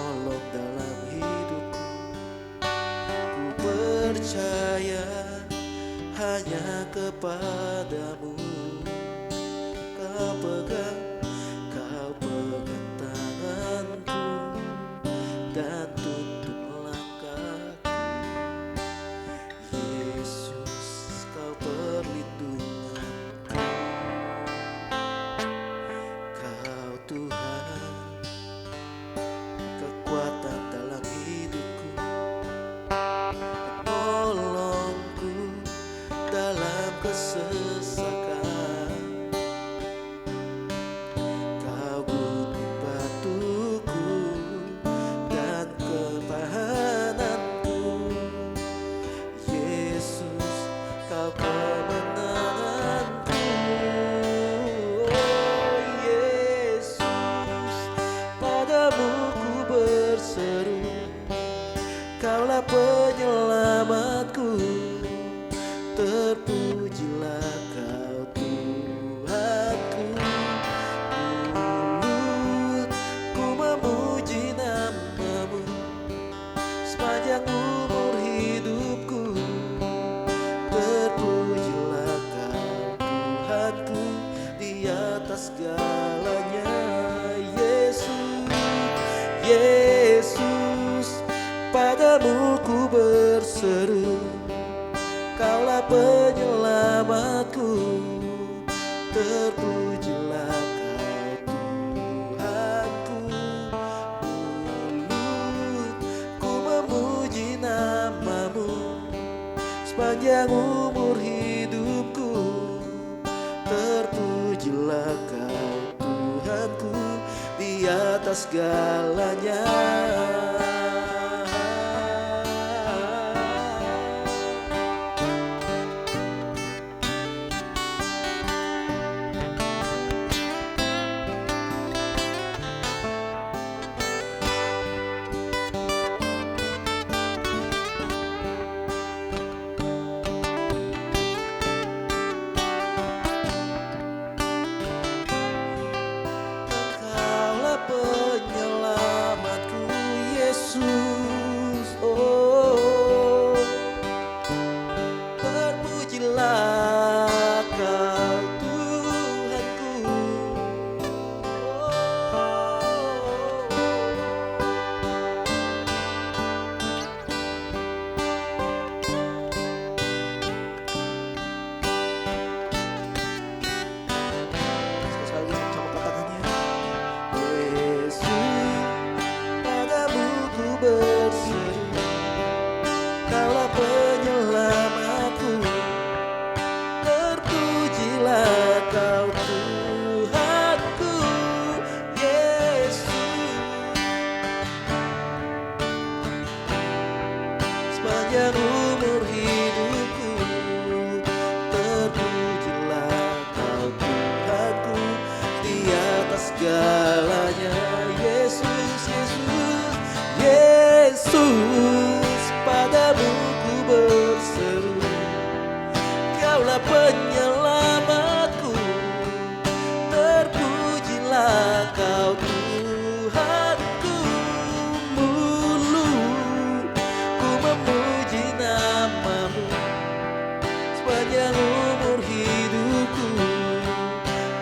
penolong dalam hidupku. Ku percaya hanya kepadamu. Kau pegang tanganku dan tuntun langkahku. Yesus, kau perlindunganku. Kau Tuhan, kekuatan dalam hidupku, penolongku dalam kesesakan. Kau gunung batuku dan pertahananku. Yesus, kau kemenanganku. Oh Yesus, padamu ku berseru. Kaulah penyelamatku. Terpujilah Kau Tuhanku. Mulutku memuji nama-Mu sepanjang umur hidupku. Terpujilah Kau Tuhanku di atas segalanya. Yesus, Yesus, padamu ku berseru. Kaulah penyelamatku. Terpujilah Kau Tuhanku. Mulutku memuji nama-Mu sepanjang umur hidupku. Terpujilah Kau Tuhanku di atas segalanya. Penyelamatku Yesus, oh terpujilah Kau Tuhanku. Sekali lagi sama katakannya. Berseru, Kaulah penyelamatku. Terpujilah Kau Tuhanku. Yesus, sepanjang umur hidupku. Terpujilah Kau Tuhanku di atas segalanya. Yesus, Yesus, Yesus, padamu ku berseru. Kaulah penyelamatku. Terpujilah Kau Tuhanku. Mulutku memuji nama-Mu sepanjang umur hidupku.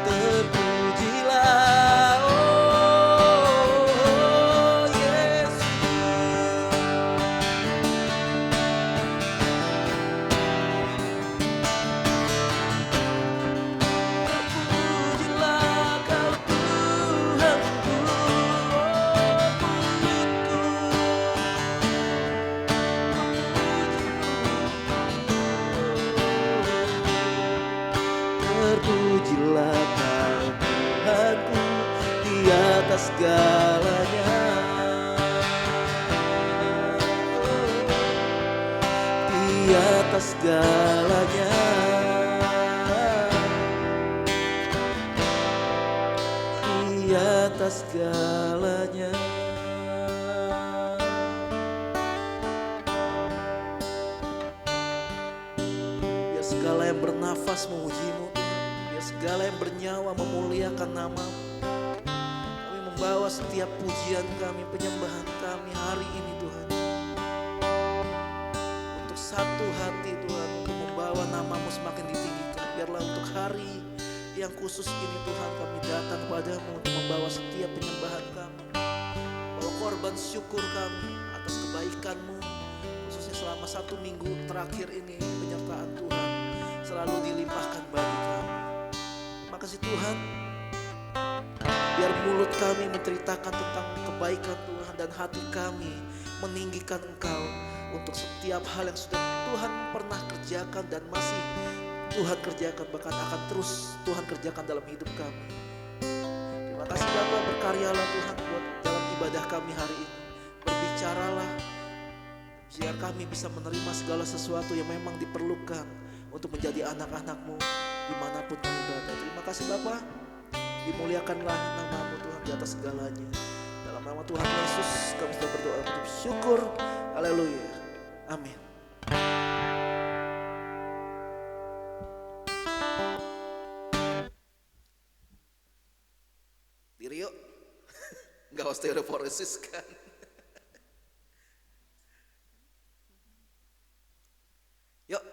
Terpujilah, oh Yesus. Terpujilah Kau Tuhanku. Terpujilah Kau Tuhanku di atas segalanya. Di atas segalanya. Di atas segalanya. Biar segala yang bernafas memuji-Mu, Tuhan. Biar segala yang bernyawa memuliakan nama-Mu. Kami membawa setiap pujian kami, penyembahan kami hari ini Tuhan, untuk satu hati Tuhan, untuk membawa namamu semakin ditinggikan. Biarlah untuk hari yang khusus ini Tuhan, kami datang kepadamu untuk membawa setiap penyembahan kami, bawa korban syukur kami atas kebaikanmu, khususnya selama 1 minggu terakhir ini penyertaan Tuhan selalu dilimpahkan bagi kami. Terima kasih Tuhan, biar mulut kami menceritakan tentang kebaikan Tuhan dan hati kami meninggikan Engkau untuk setiap hal yang sudah Tuhan pernah kerjakan dan masih Tuhan kerjakan, bahkan akan terus Tuhan kerjakan dalam hidup kami. Terima kasih Bapa, berkaryalah Tuhan buat dalam ibadah kami hari ini. Berbicaralah, biar kami bisa menerima segala sesuatu yang memang diperlukan untuk menjadi anak-anak-Mu dimanapun kami berada. Terima kasih Bapa, dimuliakanlah nama-Mu Tuhan di atas segalanya. Dalam nama Tuhan Yesus kami sudah berdoa untuk syukur. Haleluya. Amin. Diri yuk. Gak osteoporosis kan. Yuk.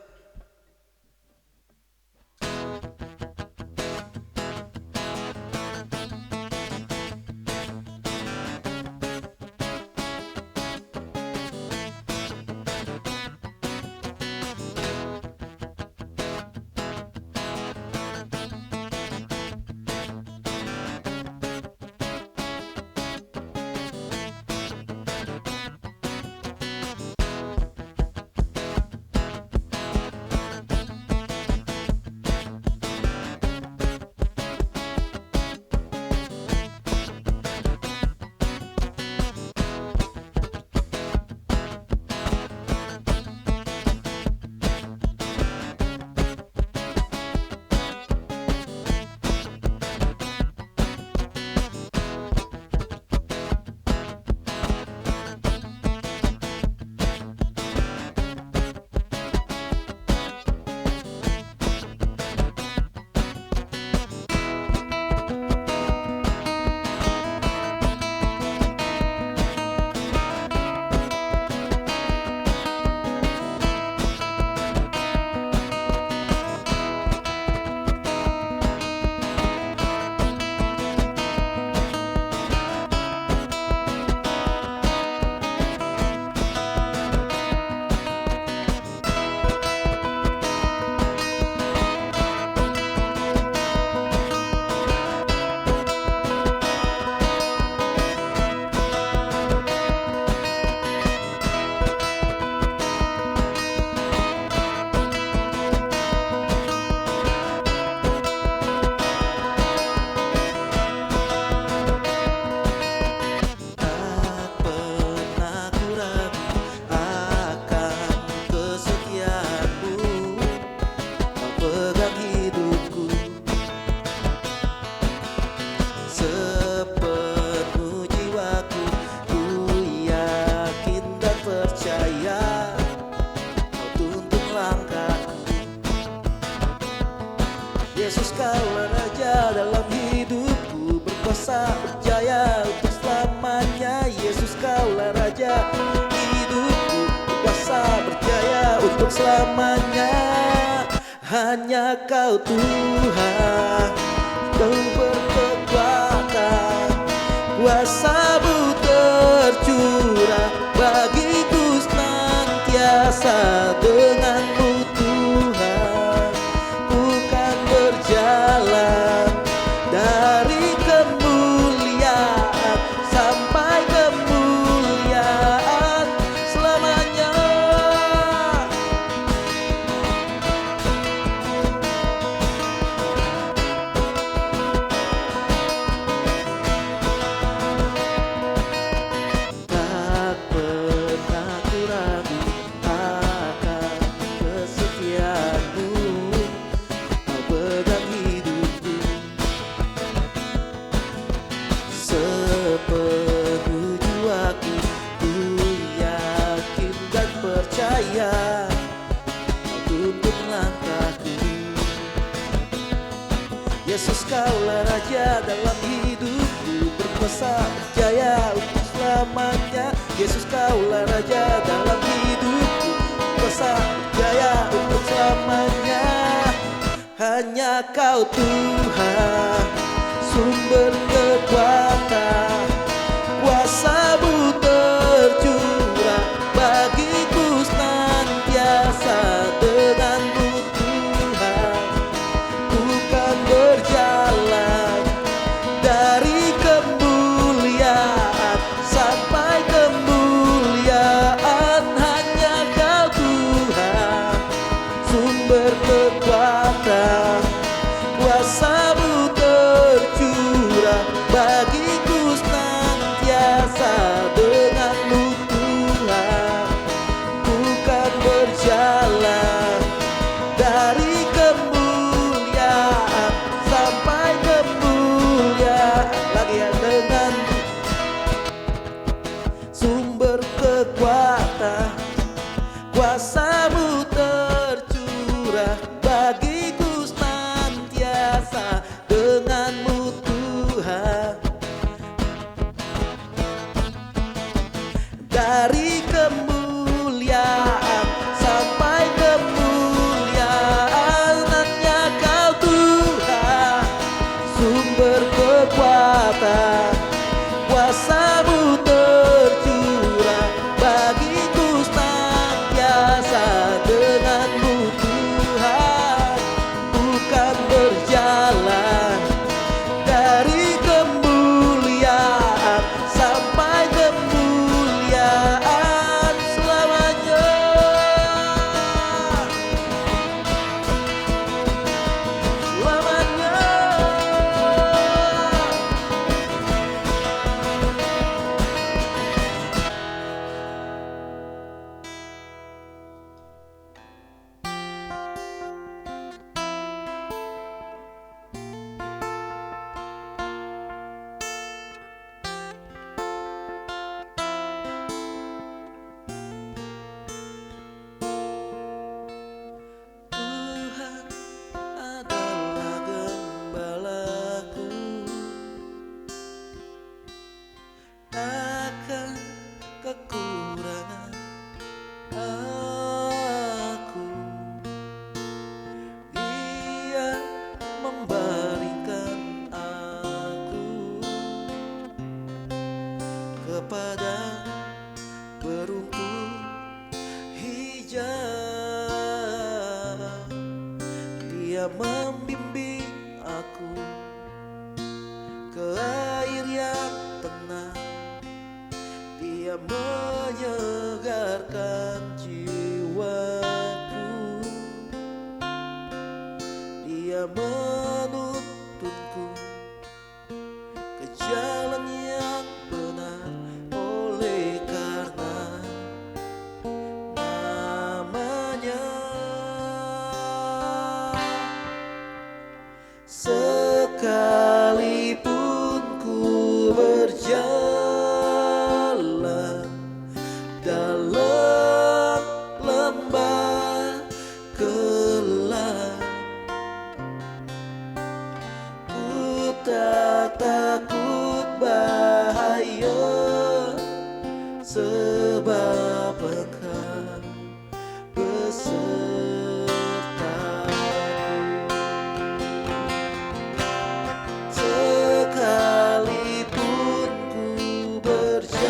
Yesus Kaulah Raja dalam hidupku, berkuasa berjaya untuk selamanya. Yesus Kaulah Raja hidupku, berkuasa berjaya untuk selamanya. Hanya Kau Tuhan, Kau berkekuatan, kuasa-Mu tercurah bagiku senantiasa. Dengan-Mu Tuhan, ku kan berjalan dari kemuliaan sampai kemuliaan selamanya. Tak pernah ku ragu akan kesetiaan-Mu, Kau pegang hidupku sepenuh jiwaku. Ku yakin dan percaya Kau tuntun langkahku. Yesus Kaulah Raja dalam hidupku, berkuasa selamanya. Yesus kaulah Raja dalam hidupku, kuasa jaya untuk selamanya. Hanya Kau Tuhan, sumber kekuatan, kuasa-Mu tercurah bagiku senantiasa. Dengan-Mu Tuhan, ku kan berjalan dari kemuliaan sampai kemuliaan. Hanya Kau Tuhan, sumber kekuatan, kuasa-Mu tercurah bagiku senantiasa. Dengan-Mu Tuhan, ku kan berjalan dari kemuliaan sampai kemuliaan. Lagi ya, dengan sumber kekuatan, kuasa-Mu tercurah bagiku senantiasa. Dengan-Mu Tuhan, dari kemuliaan sampai kemuliaan. Hanya Kau Tuhan, sumber kekuatan, kuasa-Mu tercurah bagiku senantiasa. Dengan-Mu Tuhan, bukan berjalan dari kemuliaan sampai kemuliaan selamanya. Selamanya. Tuhan adalah gembalaku, akan kekurangan aku. Dia memberikan aku kepada berumput hijau. Dia membimbing aku ke air yang tenang. Dia menyegarkan jiwaku. Dia menuntunku ke jalan yang benar oleh karena namanya. Sekalipun ku berjalan dalam lembah gelap, ku tak takut bahaya, sebab Engkau besertaku. Sekalipun ku berjalan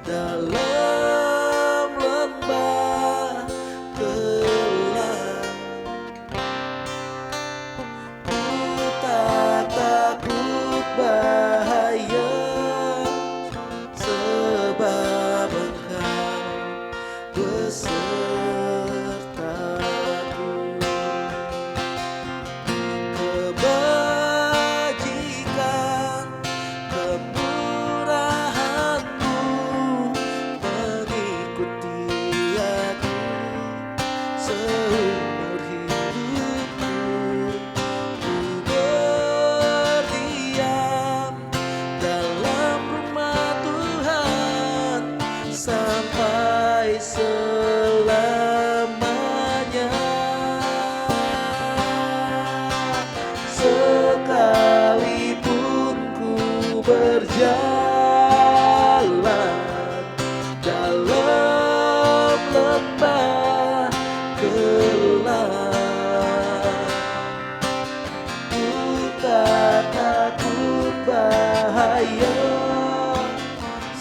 dalam lembah gelap, ku tak takut bahaya, sebab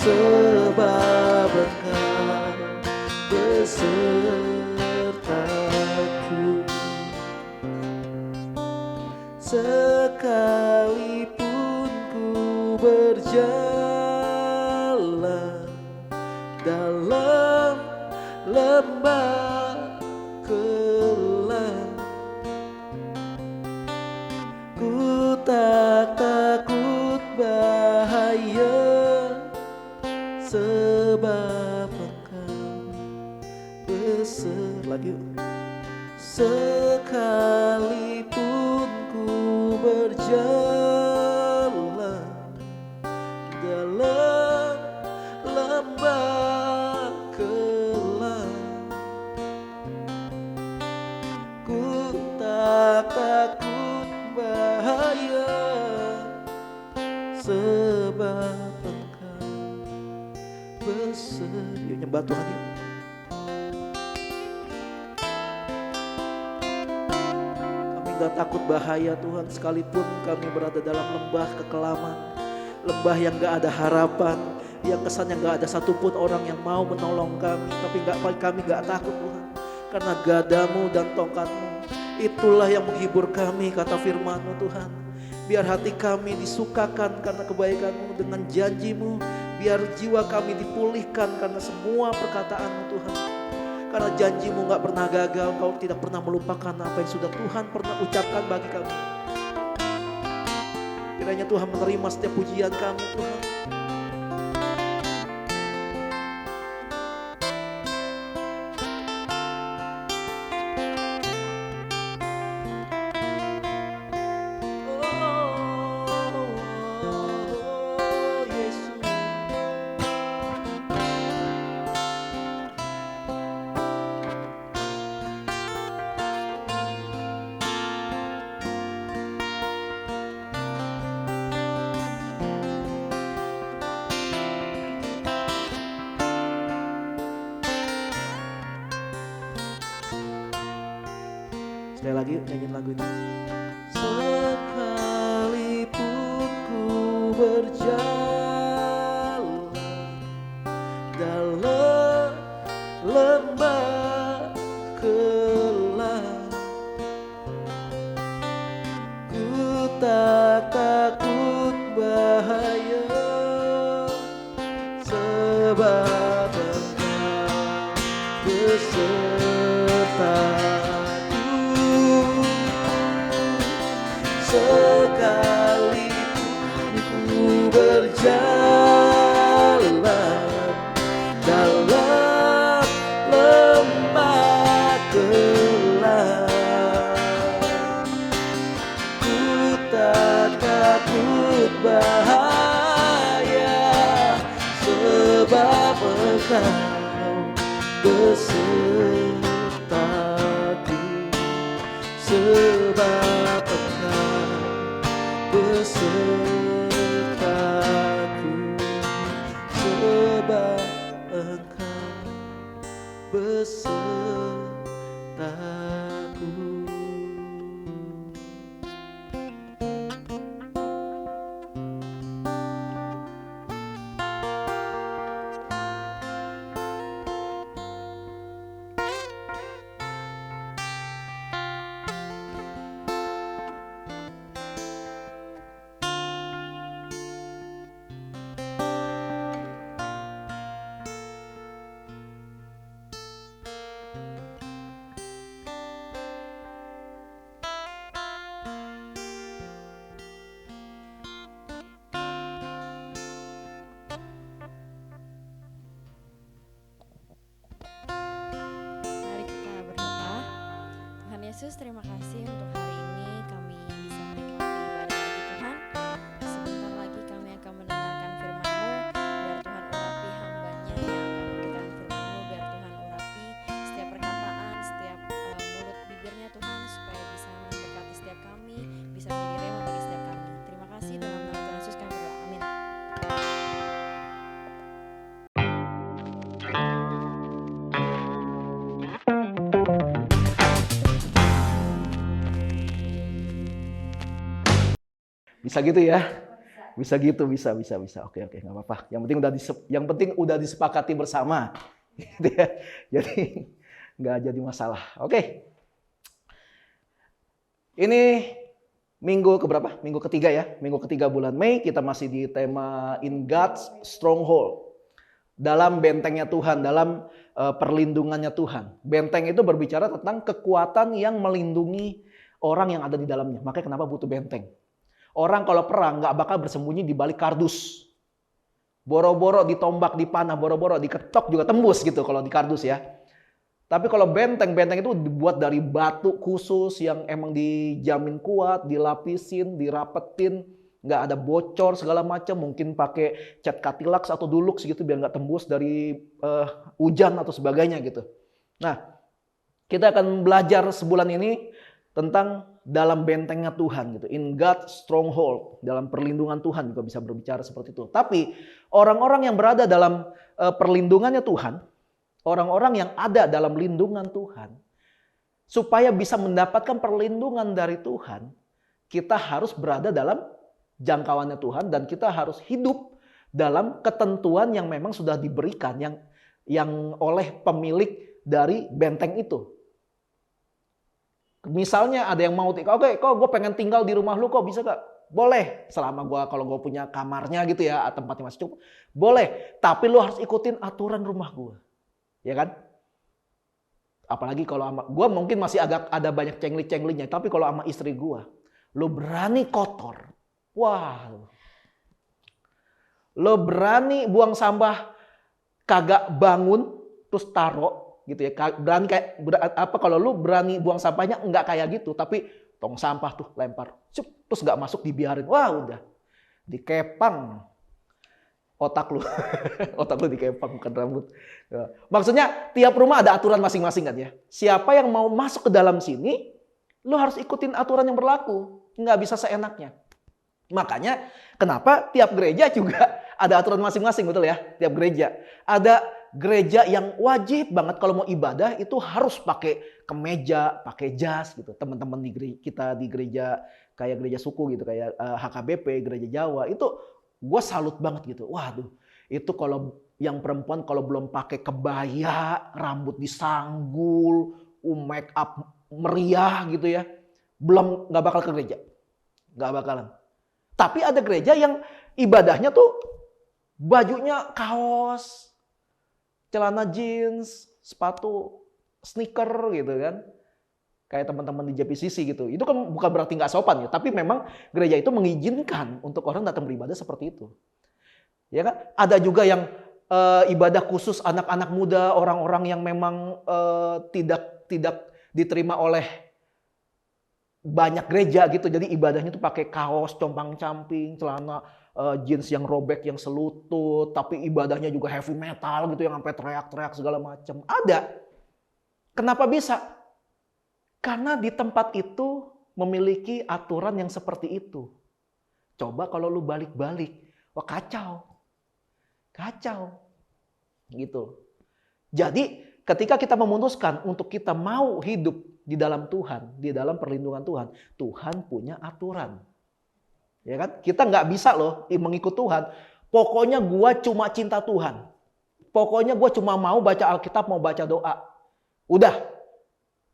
sebab Engkau besertaku. Sekalipun ku berjalan dalam lembah gelap, ku tak takut bahaya, sebab Engkau lagi yuk. Sekalipun ku berjalan dalam lembah gelap, ku tak takut bahaya, sebab Engkau beserta. Yuk nyembah Tuhan yuk. Gak takut bahaya Tuhan, sekalipun kami berada dalam lembah kekelaman, lembah yang gak ada harapan, yang kesannya gak ada satupun orang yang mau menolong kami. Tapi kami gak takut Tuhan, karena gadamu dan tongkatmu itulah yang menghibur kami, kata firman-Mu Tuhan. Biar hati kami disukakan karena kebaikan-Mu, dengan janji-Mu biar jiwa kami dipulihkan karena semua perkataan-Mu Tuhan. Karena janji-Mu gak pernah gagal, Kau tidak pernah melupakan apa yang sudah Tuhan pernah ucapkan bagi kami. Kiranya Tuhan menerima setiap pujian kami Tuhan. Sekali lagi nyanyiin lagu ini. Sekalipun ku berjalan dalam lembah gelap, ku tak takut bahaya, sebab Engkau beserta. Sekalipun ku berjalan dalam lembah gelap, ku tak takut bahaya, sebab Engkau besertaku. Sebab besertaku, sebab Engkau besertaku. Yesus, terima kasih untuk hari ini kami bisa menikmati ibadah lagi Tuhan. Sebentar lagi kami akan mendengarkan firman-Mu. Biar Tuhan urapi hamba-Nya yang akan memberikan firman-Mu. Biar Tuhan urapi setiap perkataan, setiap mulut bibirnya Tuhan, supaya bisa memberkati setiap kami, bisa menjadi rema bagi setiap kami. Terima kasih, dalam nama Tuhan Yesus kami berdoa, amin. Bisa gitu ya. Bisa gitu, bisa. Oke, nggak apa-apa. Yang penting udah disepakati bersama. Gitu ya. Jadi nggak jadi masalah. Oke. Ini minggu keberapa? Minggu ketiga ya. Minggu ketiga bulan Mei, kita masih di tema In God's Stronghold. Dalam bentengnya Tuhan, dalam perlindungannya Tuhan. Benteng itu berbicara tentang kekuatan yang melindungi orang yang ada di dalamnya. Makanya kenapa butuh benteng. Orang kalau perang nggak bakal bersembunyi di balik kardus. Boro-boro ditombak, dipanah, boro-boro diketok juga tembus gitu kalau di kardus ya. Tapi kalau benteng itu dibuat dari batu khusus yang emang dijamin kuat, dilapisin, dirapetin, nggak ada bocor segala macam. Mungkin pakai cat Katilax atau Dulux gitu biar nggak tembus dari hujan atau sebagainya gitu. Nah, kita akan belajar sebulan ini tentang dalam bentengnya Tuhan gitu. In God's Stronghold, dalam perlindungan Tuhan juga bisa berbicara seperti itu. Tapi orang-orang yang berada dalam perlindungannya Tuhan, orang-orang yang ada dalam lindungan Tuhan, supaya bisa mendapatkan perlindungan dari Tuhan, kita harus berada dalam jangkauannya Tuhan dan kita harus hidup dalam ketentuan yang memang sudah diberikan yang oleh pemilik dari benteng itu. Misalnya ada yang mau, oke, kok gue pengen tinggal di rumah lu, kok bisa gak? Boleh, selama kalau gue punya kamarnya gitu ya, tempatnya masih cukup, boleh. Tapi lu harus ikutin aturan rumah gue. Ya kan? Apalagi kalau sama gue mungkin masih agak ada banyak cengli-cenglinya. Tapi kalau sama istri gue, lo berani kotor. Wah. Lo berani buang sampah kagak bangun terus taruh gitu ya. Berani kalau lo berani buang sampahnya enggak kayak gitu, tapi tong sampah tuh lempar. Terus enggak masuk dibiarin. Wah, udah. Dikepang otak lu. Otak lu dikepang bukan rambut. Maksudnya tiap rumah ada aturan masing-masing kan ya. Siapa yang mau masuk ke dalam sini, lu harus ikutin aturan yang berlaku. Nggak bisa seenaknya. Makanya kenapa tiap gereja juga ada aturan masing-masing, betul ya? Tiap gereja. Ada gereja yang wajib banget kalau mau ibadah itu harus pakai kemeja, pakai jas gitu. Teman-teman kita di gereja kayak gereja suku gitu, kayak HKBP, gereja Jawa, itu gue salut banget gitu. Waduh, itu kalau yang perempuan kalau belum pakai kebaya, rambut disanggul, make up meriah gitu ya, nggak bakal ke gereja, nggak bakalan. Tapi ada gereja yang ibadahnya tuh bajunya kaos, celana jeans, sepatu sneaker gitu kan. Kayak teman-teman di JPCC gitu. Itu kan bukan berarti nggak sopan ya. Tapi memang gereja itu mengizinkan untuk orang datang beribadah seperti itu. Ya kan? Ada juga yang ibadah khusus anak-anak muda, orang-orang yang memang tidak diterima oleh banyak gereja gitu. Jadi ibadahnya tuh pakai kaos compang-camping, celana jeans yang robek yang selutut, tapi ibadahnya juga heavy metal gitu yang sampai teriak-teriak segala macam. Ada. Kenapa bisa? Karena di tempat itu memiliki aturan yang seperti itu. Coba kalau lu balik-balik, wah kacau. Kacau. Gitu. Jadi ketika kita memutuskan untuk kita mau hidup di dalam Tuhan, di dalam perlindungan Tuhan, Tuhan punya aturan. Ya kan? Kita nggak bisa loh mengikut Tuhan. Pokoknya gua cuma cinta Tuhan. Pokoknya gua cuma mau baca Alkitab, mau baca doa. Udah.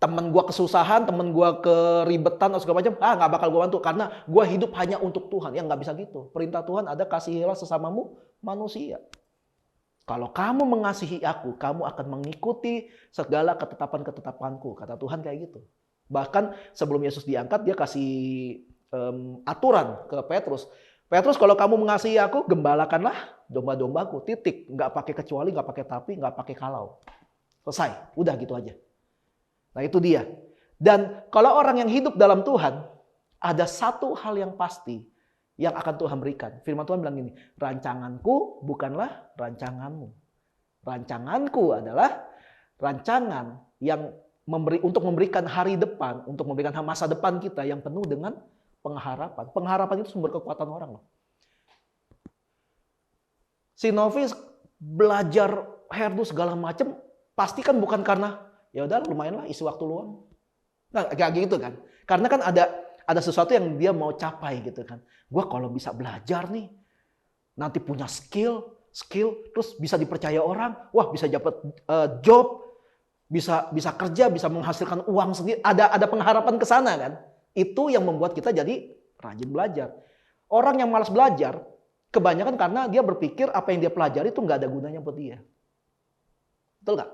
Temen gue kesusahan, temen gue keribetan atau segala macam, nggak bakal gue bantu karena gue hidup hanya untuk Tuhan. Ya nggak bisa gitu. Perintah Tuhan ada, kasihilah sesamamu manusia. Kalau kamu mengasihi aku, kamu akan mengikuti segala ketetapan-ketetapanku. Kata Tuhan kayak gitu. Bahkan sebelum Yesus diangkat, dia kasih aturan ke Petrus. Petrus, kalau kamu mengasihi aku, gembalakanlah domba-dombaku. Titik. Nggak pakai kecuali, nggak pakai tapi, nggak pakai kalau. Selesai. Udah gitu aja. Nah itu dia. Dan kalau orang yang hidup dalam Tuhan, ada satu hal yang pasti yang akan Tuhan berikan. Firman Tuhan bilang gini, rancanganku bukanlah rancanganmu. Rancanganku adalah rancangan yang untuk memberikan hari depan, untuk memberikan masa depan kita yang penuh dengan pengharapan. Pengharapan itu sumber kekuatan orang loh. Si Novis belajar herdu segala macam, pasti kan bukan karena ya udah lumayan lah isi waktu luang. Nah, kayak gitu kan. Karena kan Ada sesuatu yang dia mau capai gitu kan. Gue kalau bisa belajar nih, nanti punya skill, terus bisa dipercaya orang, wah bisa dapat job, bisa kerja, bisa menghasilkan uang sendiri. Ada pengharapan ke sana kan. Itu yang membuat kita jadi rajin belajar. Orang yang malas belajar, kebanyakan karena dia berpikir apa yang dia pelajari itu nggak ada gunanya buat dia. Betul nggak?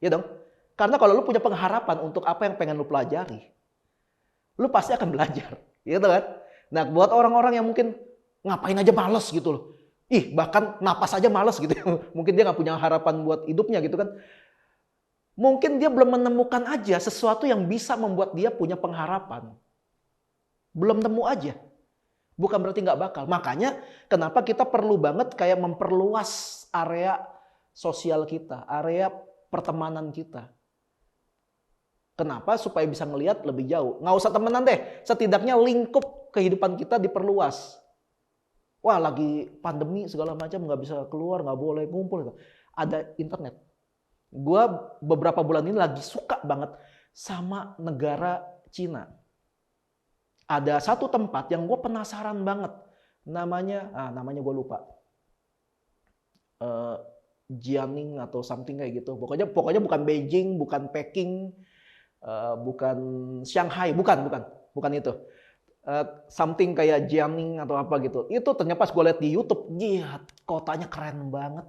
Iya dong. Karena kalau lu punya pengharapan untuk apa yang pengen lu pelajari, lu pasti akan belajar. Gitu kan? Nah, buat orang-orang yang mungkin ngapain aja males gitu loh. Bahkan napas aja males gitu. Mungkin dia nggak punya harapan buat hidupnya gitu kan. Mungkin dia belum menemukan aja sesuatu yang bisa membuat dia punya pengharapan. Belum nemu aja. Bukan berarti nggak bakal. Makanya kenapa kita perlu banget kayak memperluas area sosial kita, area pertemanan kita. Kenapa? Supaya bisa ngelihat lebih jauh. Nggak usah temenan deh. Setidaknya lingkup kehidupan kita diperluas. Wah, lagi pandemi segala macam, nggak bisa keluar, nggak boleh ngumpul. Ada internet. Gue beberapa bulan ini lagi suka banget sama negara Cina. Ada satu tempat yang gue penasaran banget. Namanya gue lupa. Jiangning atau something kayak gitu. Pokoknya bukan Beijing, bukan Peking, bukan Shanghai, bukan itu. Something kayak Jiangning atau apa gitu. Itu ternyata pas gue lihat di YouTube, kotanya keren banget.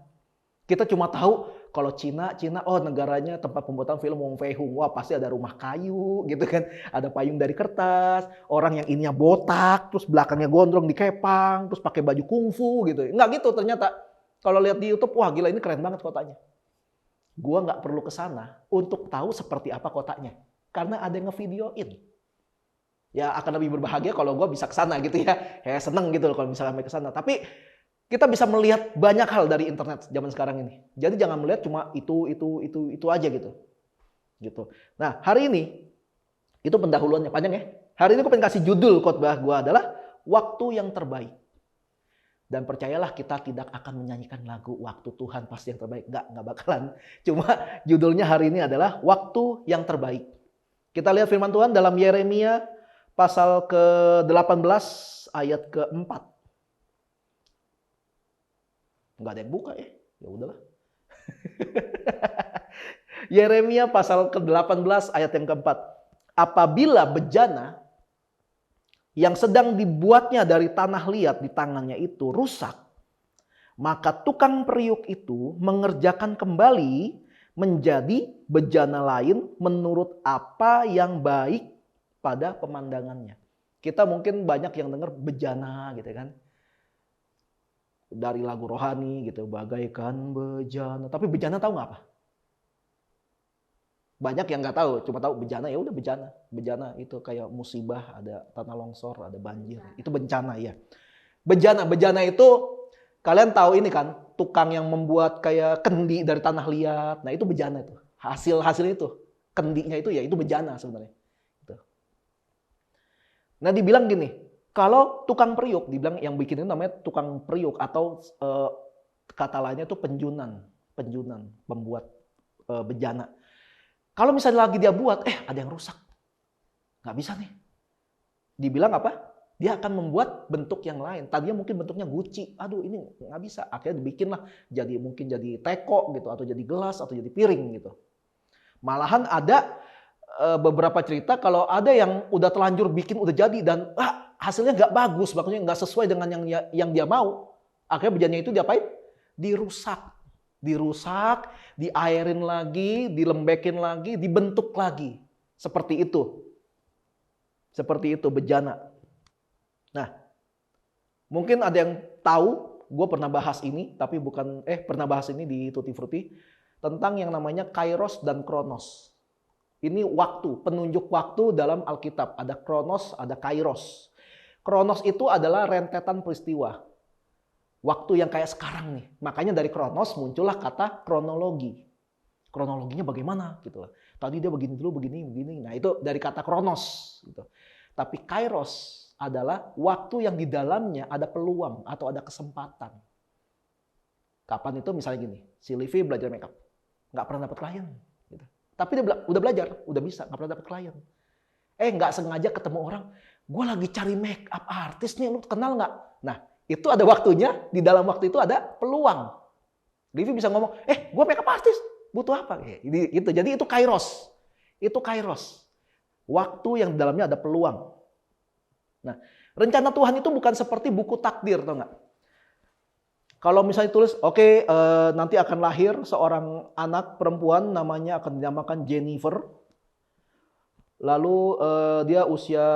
Kita cuma tahu kalau Cina, oh negaranya tempat pembuatan film Wong Fei Hung. Wah, pasti ada rumah kayu gitu kan. Ada payung dari kertas, orang yang ininya botak, terus belakangnya gondrong dikepang, terus pakai baju kungfu gitu. Enggak gitu ternyata. Kalau lihat di YouTube, wah gila ini keren banget kotanya. Gua nggak perlu ke sana untuk tahu seperti apa kotanya. Karena ada yang ngevideoin. Ya akan lebih berbahagia kalau gua bisa ke sana gitu ya. Ya seneng gitu loh kalau misalnya sampai ke sana. Tapi kita bisa melihat banyak hal dari internet zaman sekarang ini. Jadi jangan melihat cuma itu aja gitu. Nah, hari ini itu pendahuluannya panjang ya. Hari ini gue pengen kasih judul khotbah gue adalah waktu yang terbaik. Dan percayalah kita tidak akan menyanyikan lagu waktu Tuhan pasti yang terbaik. Enggak bakalan. Cuma judulnya hari ini adalah waktu yang terbaik. Kita lihat firman Tuhan dalam Yeremia pasal ke-18 ayat ke-4. Nggak ada yang buka ya. Ya udahlah. Yeremia pasal ke-18 ayat yang keempat. Apabila bejana yang sedang dibuatnya dari tanah liat di tangannya itu rusak, maka tukang periuk itu mengerjakan kembali menjadi bejana lain menurut apa yang baik pada pemandangannya. Kita mungkin banyak yang dengar bejana gitu kan. Dari lagu rohani gitu, bagaikan bejana. Tapi bejana tahu nggak apa? Banyak yang nggak tahu, cuma tahu bejana ya udah bejana. Bejana itu kayak musibah, ada tanah longsor, ada banjir. Itu bencana ya. Bejana itu kalian tahu ini kan, tukang yang membuat kayak kendi dari tanah liat. Nah itu bejana itu. Hasil itu, kendinya itu ya itu bejana sebenarnya. Gitu. Nah dibilang gini. Kalau tukang periuk, dibilang yang bikin itu namanya tukang periuk atau kata lainnya itu penjunan, pembuat bejana. Kalau misalnya lagi dia buat, ada yang rusak, nggak bisa nih. Dibilang apa? Dia akan membuat bentuk yang lain. Tadinya mungkin bentuknya guci, aduh ini nggak bisa. Akhirnya dibikinlah mungkin jadi teko gitu, atau jadi gelas, atau jadi piring gitu. Malahan ada beberapa cerita kalau ada yang udah terlanjur bikin udah jadi dan hasilnya nggak bagus, makanya nggak sesuai dengan yang dia mau. Akhirnya bejananya itu diapain? Dirusak, diairin lagi, dilembekin lagi, dibentuk lagi. Seperti itu bejana. Nah, mungkin ada yang tahu, gue pernah bahas ini, tapi pernah bahas ini di Tutti Frutti, tentang yang namanya Kairos dan Kronos. Ini waktu, penunjuk waktu dalam Alkitab. Ada Kronos, ada Kairos. Kronos itu adalah rentetan peristiwa. Waktu yang kayak sekarang nih. Makanya dari Kronos muncullah kata kronologi. Kronologinya bagaimana gitu loh. Tadi dia begini dulu, begini. Nah itu dari kata Kronos. Gitu. Tapi Kairos adalah waktu yang di dalamnya ada peluang atau ada kesempatan. Kapan itu misalnya gini, si Livi belajar makeup. Nggak pernah dapat klien. Gitu. Tapi dia udah belajar, udah bisa, nggak pernah dapat klien. nggak sengaja ketemu orang, gue lagi cari make up artis nih, lu kenal nggak? Nah, itu ada waktunya, di dalam waktu itu ada peluang. Livi bisa ngomong, gue make up artis, butuh apa? Gitu. Jadi itu kairos. Itu kairos. Waktu yang di dalamnya ada peluang. Nah, rencana Tuhan itu bukan seperti buku takdir, tau nggak? Kalau misalnya tulis, nanti akan lahir seorang anak perempuan, namanya akan dinamakan Jennifer. Lalu dia usia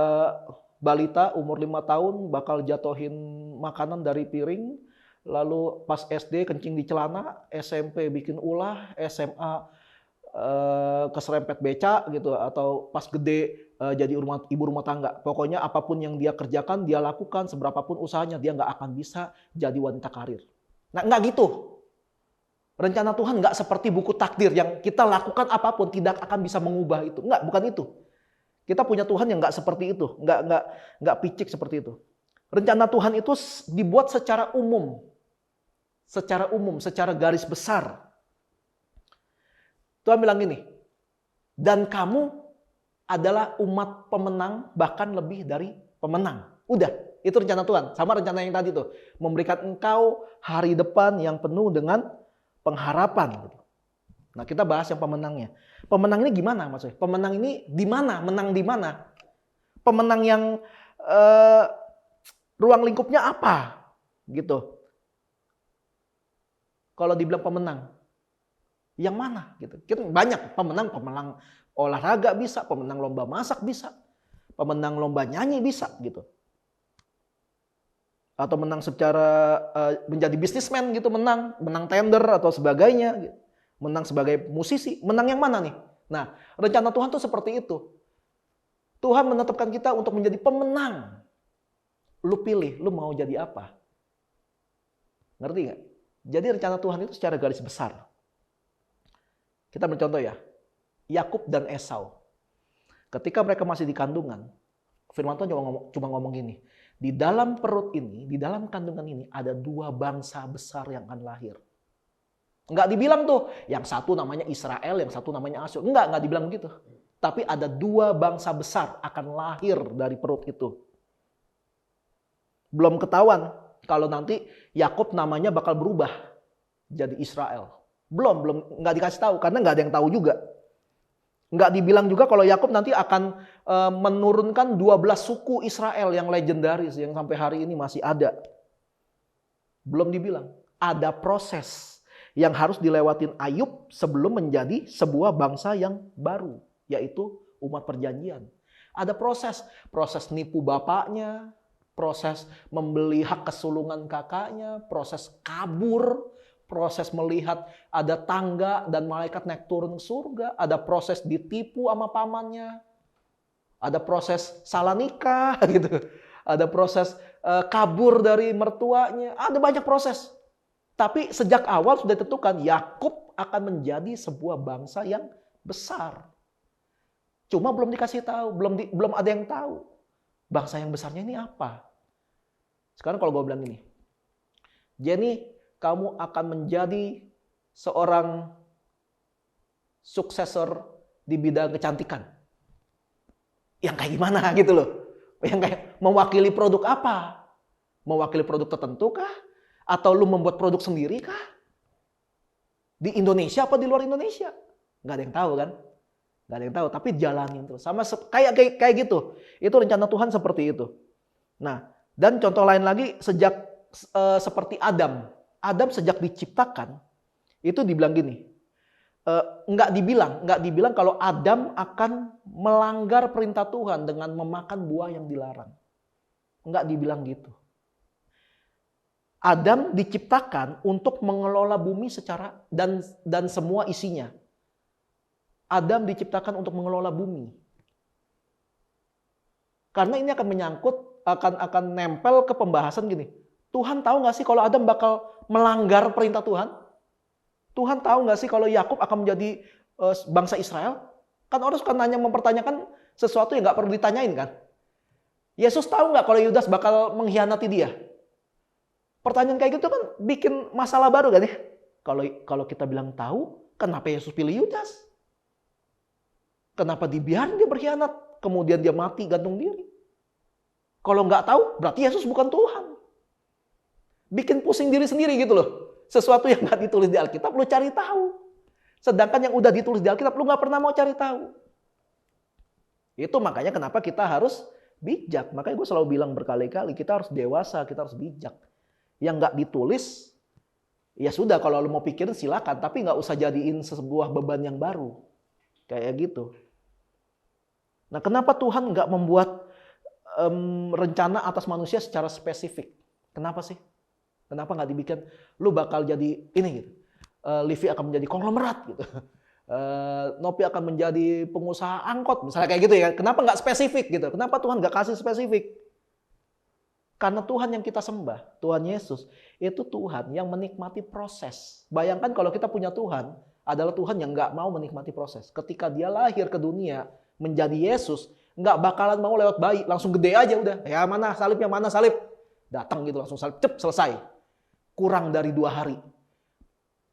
balita, umur 5 tahun, bakal jatuhin makanan dari piring. Lalu pas SD kencing di celana, SMP bikin ulah, SMA keserempet beca gitu, atau pas gede jadi ibu rumah tangga. Pokoknya apapun yang dia kerjakan, dia lakukan, seberapapun usahanya, dia nggak akan bisa jadi wanita karir. Nah, nggak gitu. Rencana Tuhan nggak seperti buku takdir yang kita lakukan apapun tidak akan bisa mengubah itu. Nggak, bukan itu. Kita punya Tuhan yang nggak seperti itu, nggak picik seperti itu. Rencana Tuhan itu dibuat secara umum, secara garis besar. Tuhan bilang gini, dan kamu adalah umat pemenang, bahkan lebih dari pemenang. Udah, itu rencana Tuhan. Sama rencana yang tadi tuh, memberikan engkau hari depan yang penuh dengan pengharapan. Nah, kita bahas yang pemenangnya. Pemenang ini gimana maksudnya? Pemenang ini di mana? Menang di mana? Pemenang yang ruang lingkupnya apa? Gitu. Kalau dibilang pemenang, yang mana? Gitu. Kita banyak pemenang olahraga bisa, pemenang lomba masak bisa, pemenang lomba nyanyi bisa, gitu. Atau menang secara menjadi bisnismen gitu, menang tender atau sebagainya, gitu. Menang sebagai musisi, menang yang mana nih? Nah, rencana Tuhan tuh seperti itu. Tuhan menetapkan kita untuk menjadi pemenang. Lu pilih, lu mau jadi apa? Ngerti nggak? Jadi rencana Tuhan itu secara garis besar. Kita bercontoh ya, Yakub dan Esau. Ketika mereka masih di kandungan, firman Tuhan cuma ngomong gini, di dalam perut ini, di dalam kandungan ini ada 2 bangsa besar yang akan lahir. Enggak dibilang tuh, yang satu namanya Israel, yang satu namanya Asyur. Enggak dibilang begitu. Tapi ada 2 bangsa besar akan lahir dari perut itu. Belum ketahuan kalau nanti Yakub namanya bakal berubah jadi Israel. Belum enggak dikasih tahu karena enggak ada yang tahu juga. Enggak dibilang juga kalau Yakub nanti akan menurunkan 12 suku Israel yang legendaris yang sampai hari ini masih ada. Belum dibilang. Ada proses yang harus dilewatin Ayub sebelum menjadi sebuah bangsa yang baru, yaitu umat perjanjian. Ada proses nipu bapaknya, proses membeli hak kesulungan kakaknya, proses kabur, proses melihat ada tangga dan malaikat naik turun ke surga, ada proses ditipu sama pamannya, ada proses salah nikah gitu, ada proses kabur dari mertuanya, ada banyak proses. Tapi sejak awal sudah ditentukan Yakub akan menjadi sebuah bangsa yang besar. Cuma belum dikasih tahu, belum ada yang tahu bangsa yang besarnya ini apa. Sekarang kalau gue bilang gini, Jenny, kamu akan menjadi seorang suksesor di bidang kecantikan. Yang kayak gimana gitu loh. Yang kayak mewakili produk apa? Mewakili produk tertentu kah? Atau lu membuat produk sendiri kah? Di Indonesia apa di luar Indonesia? Nggak ada yang tahu kan? Nggak ada yang tahu, tapi jalanin terus. Sama kayak gitu. Itu rencana Tuhan seperti itu. Nah, dan contoh lain lagi sejak seperti Adam. Adam sejak diciptakan, itu dibilang gini. Nggak dibilang kalau Adam akan melanggar perintah Tuhan dengan memakan buah yang dilarang. Nggak dibilang gitu. Adam diciptakan untuk mengelola bumi secara dan semua isinya. Adam diciptakan untuk mengelola bumi. Karena ini akan menyangkut, akan nempel ke pembahasan gini. Tuhan tahu nggak sih kalau Adam bakal melanggar perintah Tuhan? Tuhan tahu nggak sih kalau Yakub akan menjadi bangsa Israel? Kan orang suka mempertanyakan sesuatu yang nggak perlu ditanyain kan? Yesus tahu nggak kalau Yudas bakal mengkhianati dia? Pertanyaan kayak gitu kan bikin masalah baru kan ya? Kalau kita bilang tahu, kenapa Yesus pilih Yudas? Kenapa dibiarin dia berkhianat? kemudian dia mati gantung diri? Kalau nggak tahu, berarti Yesus bukan Tuhan. Bikin pusing diri sendiri gitu loh. Sesuatu yang nggak ditulis di Alkitab, lu cari tahu. Sedangkan yang udah ditulis di Alkitab, lu nggak pernah mau cari tahu. Itu makanya kenapa kita harus bijak. Makanya gue selalu bilang berkali-kali, kita harus dewasa, kita harus bijak. Yang nggak ditulis, ya sudah kalau lu mau pikirin silakan. Tapi nggak usah jadiin sebuah beban yang baru. Kayak gitu. Nah kenapa Tuhan nggak membuat rencana atas manusia secara spesifik? Kenapa sih? Kenapa nggak dibikin lu bakal jadi ini gitu? Livi akan menjadi konglomerat gitu. Nopi akan menjadi pengusaha angkot misalnya kayak gitu ya. Kenapa nggak spesifik gitu? Kenapa Tuhan nggak kasih spesifik? Karena Tuhan yang kita sembah, Tuhan Yesus, itu Tuhan yang menikmati proses. Bayangkan kalau kita punya Tuhan adalah Tuhan yang nggak mau menikmati proses. Ketika dia lahir ke dunia menjadi Yesus, nggak bakalan mau lewat bayi, langsung gede aja udah. Ya mana salibnya, mana salib. Datang gitu langsung salib, cep selesai. Kurang dari 2 hari.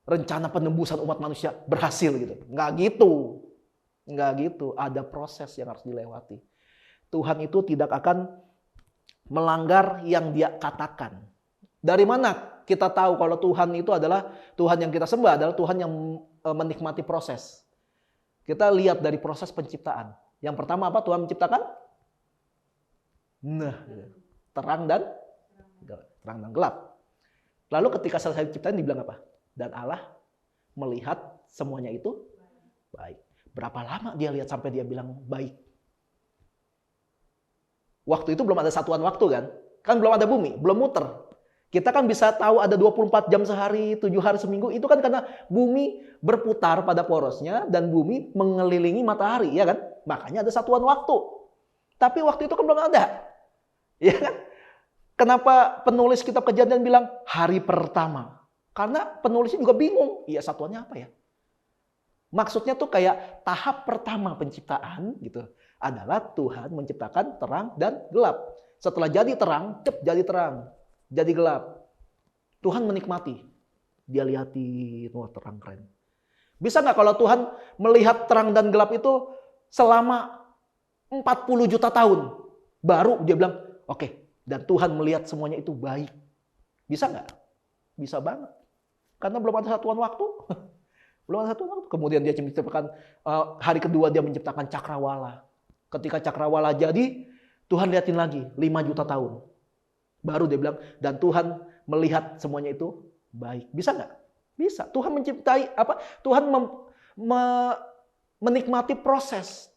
Rencana penembusan umat manusia berhasil gitu. Nggak gitu. Nggak gitu. Ada proses yang harus dilewati. Tuhan itu tidak akan melanggar yang dia katakan. Dari mana kita tahu kalau Tuhan itu adalah Tuhan yang kita sembah, adalah Tuhan yang menikmati proses. Kita lihat dari proses penciptaan. Yang pertama apa Tuhan menciptakan? Nah, terang dan gelap. Lalu ketika selesai diciptain dibilang apa? Dan Allah melihat semuanya itu baik. Berapa lama dia lihat sampai dia bilang baik? Waktu itu belum ada satuan waktu kan? Kan belum ada bumi, belum muter. Kita kan bisa tahu ada 24 jam sehari, 7 hari seminggu. Itu kan karena bumi berputar pada porosnya dan bumi mengelilingi matahari, ya kan? Makanya ada satuan waktu. Tapi waktu itu kan belum ada. Ya kan? Kenapa penulis kitab Kejadian bilang hari pertama? Karena penulisnya juga bingung. Iya, satuannya apa ya? Maksudnya tuh kayak tahap pertama penciptaan gitu adalah Tuhan menciptakan terang dan gelap. Setelah jadi terang, jadi terang, jadi gelap. Tuhan menikmati. Dia lihatin, wah terang keren. Bisa nggak kalau Tuhan melihat terang dan gelap itu selama 40 juta tahun? Baru dia bilang, oke. Dan Tuhan melihat semuanya itu baik. Bisa nggak? Bisa banget. Karena belum ada satuan waktu. Belum ada satuan waktu. Kemudian dia menciptakan, hari kedua dia menciptakan cakrawala. Ketika cakrawala jadi, Tuhan liatin lagi 5 juta tahun. Baru dia bilang, dan Tuhan melihat semuanya itu baik. Bisa nggak? Bisa. Tuhan menciptai apa? Tuhan menikmati proses.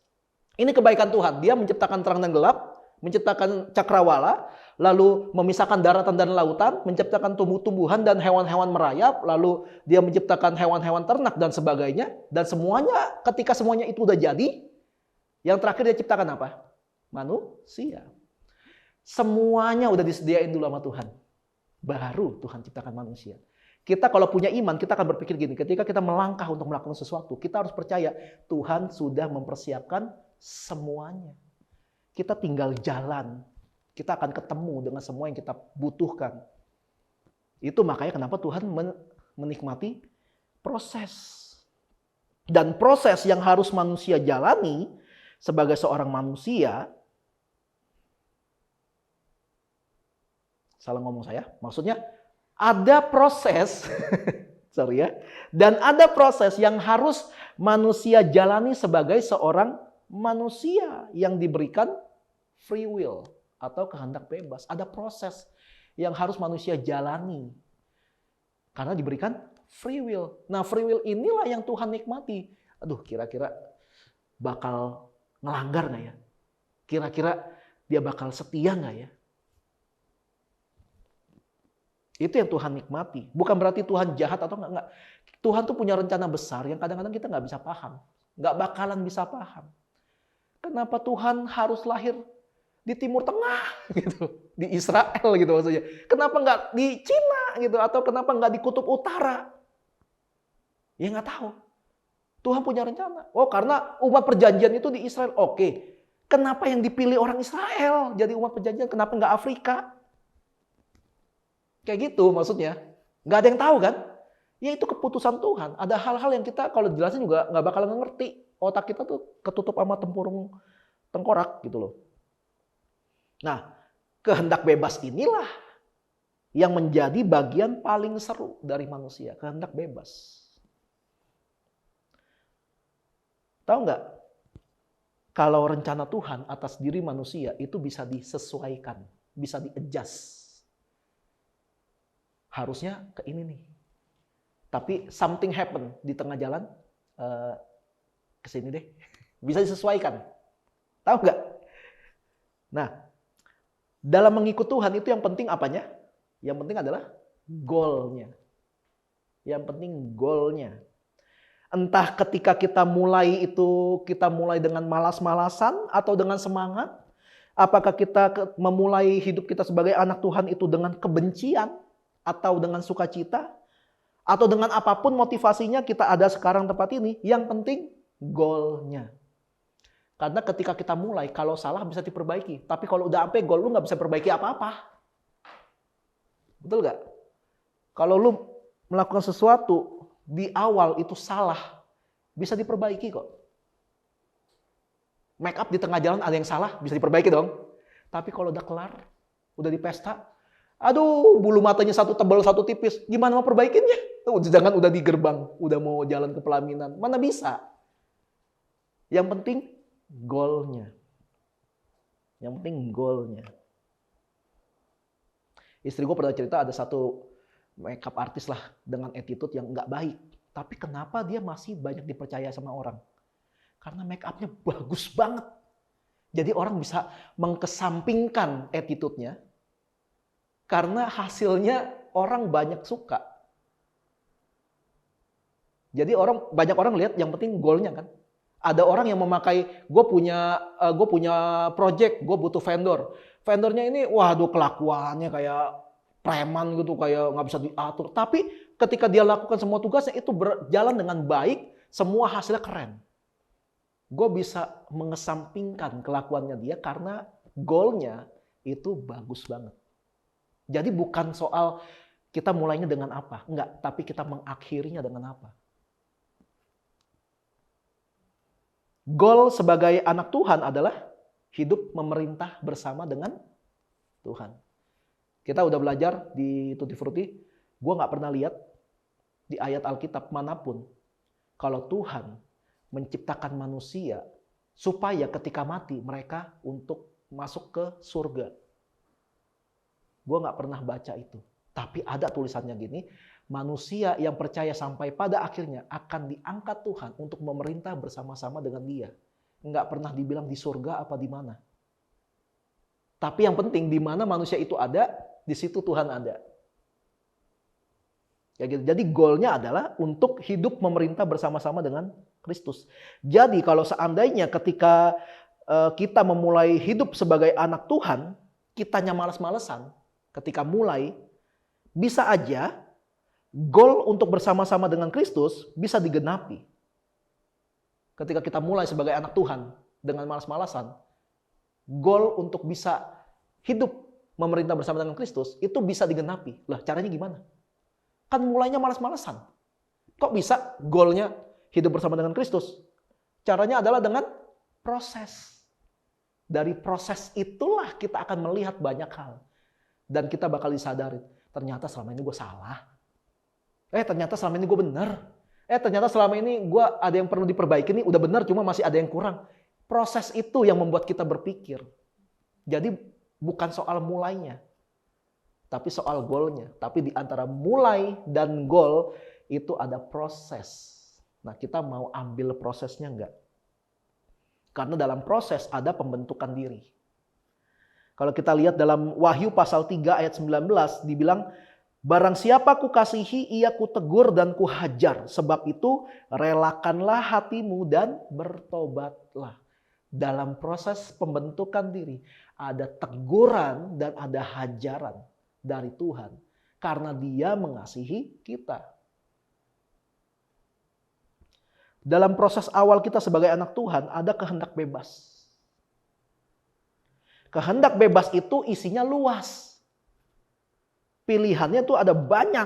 Ini kebaikan Tuhan. Dia menciptakan terang dan gelap, menciptakan cakrawala, lalu memisahkan daratan dan lautan, menciptakan tumbuh-tumbuhan dan hewan-hewan merayap, lalu dia menciptakan hewan-hewan ternak dan sebagainya. Dan semuanya, ketika semuanya itu udah jadi, yang terakhir dia ciptakan apa? Manusia. Semuanya udah disediain dulu sama Tuhan. Baru Tuhan ciptakan manusia. Kita kalau punya iman, kita akan berpikir gini, ketika kita melangkah untuk melakukan sesuatu, kita harus percaya Tuhan sudah mempersiapkan semuanya. Kita tinggal jalan. Kita akan ketemu dengan semua yang kita butuhkan. Itu makanya kenapa Tuhan menikmati proses. Dan proses yang harus manusia jalani sebagai seorang manusia, salah ngomong saya, maksudnya ada proses, sorry ya, dan ada proses yang harus manusia jalani sebagai seorang manusia yang diberikan free will atau kehendak bebas. Ada proses yang harus manusia jalani karena diberikan free will. Nah, free will inilah yang Tuhan nikmati. Aduh, kira-kira bakal ngelanggar nggak ya? Kira-kira dia bakal setia nggak ya? Itu yang Tuhan nikmati. Bukan berarti Tuhan jahat atau enggak. Tuhan tuh punya rencana besar yang kadang-kadang kita nggak bisa paham. Nggak bakalan bisa paham. Kenapa Tuhan harus lahir di Timur Tengah gitu, di Israel gitu maksudnya. Kenapa nggak di Cina gitu, atau kenapa nggak di Kutub Utara? Ya nggak tahu. Tuhan punya rencana. Oh, karena umat perjanjian itu di Israel. Oke. Kenapa yang dipilih orang Israel jadi umat perjanjian? Kenapa nggak Afrika? Kayak gitu maksudnya. Nggak ada yang tahu kan? Ya itu keputusan Tuhan. Ada hal-hal yang kita kalau jelasin juga nggak bakalan ngerti. Otak kita tuh ketutup sama tempurung tengkorak gitu loh. Nah, kehendak bebas inilah yang menjadi bagian paling seru dari manusia, kehendak bebas. Tahu nggak? Kalau rencana Tuhan atas diri manusia itu bisa disesuaikan, bisa di-adjust. Harusnya ke ini nih. Tapi something happen di tengah jalan, ke sini deh. Bisa disesuaikan. Tahu nggak? Nah, dalam mengikut Tuhan itu yang penting apanya? Yang penting adalah goalnya. Yang penting goalnya. Entah ketika kita mulai dengan malas-malasan atau dengan semangat. Apakah kita memulai hidup kita sebagai anak Tuhan itu dengan kebencian atau dengan sukacita. Atau dengan apapun motivasinya kita ada sekarang tempat ini. Yang penting goalnya. Karena ketika kita mulai, kalau salah bisa diperbaiki. Tapi kalau udah sampai goal, lu gak bisa perbaiki apa-apa. Betul gak? Kalau lu melakukan sesuatu di awal itu salah, bisa diperbaiki kok. Make up di tengah jalan ada yang salah, bisa diperbaiki dong. Tapi kalau udah kelar, udah di pesta, aduh bulu matanya satu tebal satu tipis, gimana mau perbaikinnya? Tuh, jangan udah di gerbang, udah mau jalan ke pelaminan, mana bisa. Yang penting goalnya. Yang penting goalnya. Istri gue pernah cerita ada satu makeup artis lah dengan attitude yang nggak baik. Tapi kenapa dia masih banyak dipercaya sama orang? Karena make upnya bagus banget. Jadi orang bisa mengkesampingkan attitude-nya. Karena hasilnya orang banyak suka. Jadi banyak orang lihat yang penting goalnya kan. Ada orang yang memakai, gue punya project, gue butuh vendor. Vendornya ini, waduh kelakuannya kayak preman gitu, kayak nggak bisa diatur. Tapi ketika dia lakukan semua tugasnya itu berjalan dengan baik, semua hasilnya keren. Gue bisa mengesampingkan kelakuannya dia karena goalnya itu bagus banget. Jadi bukan soal kita mulainya dengan apa, enggak, tapi kita mengakhirinya dengan apa. Goal sebagai anak Tuhan adalah hidup memerintah bersama dengan Tuhan. Kita udah belajar di Tutti Frutti, gue gak pernah lihat di ayat Alkitab manapun kalau Tuhan menciptakan manusia supaya ketika mati mereka untuk masuk ke surga. Gue gak pernah baca itu. Tapi ada tulisannya gini, manusia yang percaya sampai pada akhirnya akan diangkat Tuhan untuk memerintah bersama-sama dengan Dia. Nggak pernah dibilang di surga apa di mana. Tapi yang penting di mana manusia itu ada, di situ Tuhan ada. Ya gitu. Jadi goalnya adalah untuk hidup memerintah bersama-sama dengan Kristus. Jadi kalau seandainya ketika kita memulai hidup sebagai anak Tuhan, kitanya malas-malesan, ketika mulai, bisa aja goal untuk bersama-sama dengan Kristus bisa digenapi. Ketika kita mulai sebagai anak Tuhan dengan malas-malasan, goal untuk bisa hidup memerintah bersama dengan Kristus itu bisa digenapi. Lah caranya gimana? Kan mulainya malas-malasan. Kok bisa goalnya hidup bersama dengan Kristus? Caranya adalah dengan proses. Dari proses itulah kita akan melihat banyak hal. Dan kita bakal disadari, ternyata selama ini gue salah. Ternyata selama ini gue benar. Ternyata selama ini gue ada yang perlu diperbaiki nih, udah benar cuma masih ada yang kurang. Proses itu yang membuat kita berpikir. Jadi bukan soal mulainya, tapi soal goalnya. Tapi di antara mulai dan goal itu ada proses. Nah, kita mau ambil prosesnya enggak? Karena dalam proses ada pembentukan diri. Kalau kita lihat dalam Wahyu pasal 3 ayat 19 dibilang, barang siapa kukasihi ia kutegur dan kuhajar. Sebab itu relakanlah hatimu dan bertobatlah. Dalam proses pembentukan diri ada teguran dan ada hajaran dari Tuhan. Karena Dia mengasihi kita. Dalam proses awal kita sebagai anak Tuhan ada kehendak bebas. Kehendak bebas itu isinya luas. Pilihannya tuh ada banyak.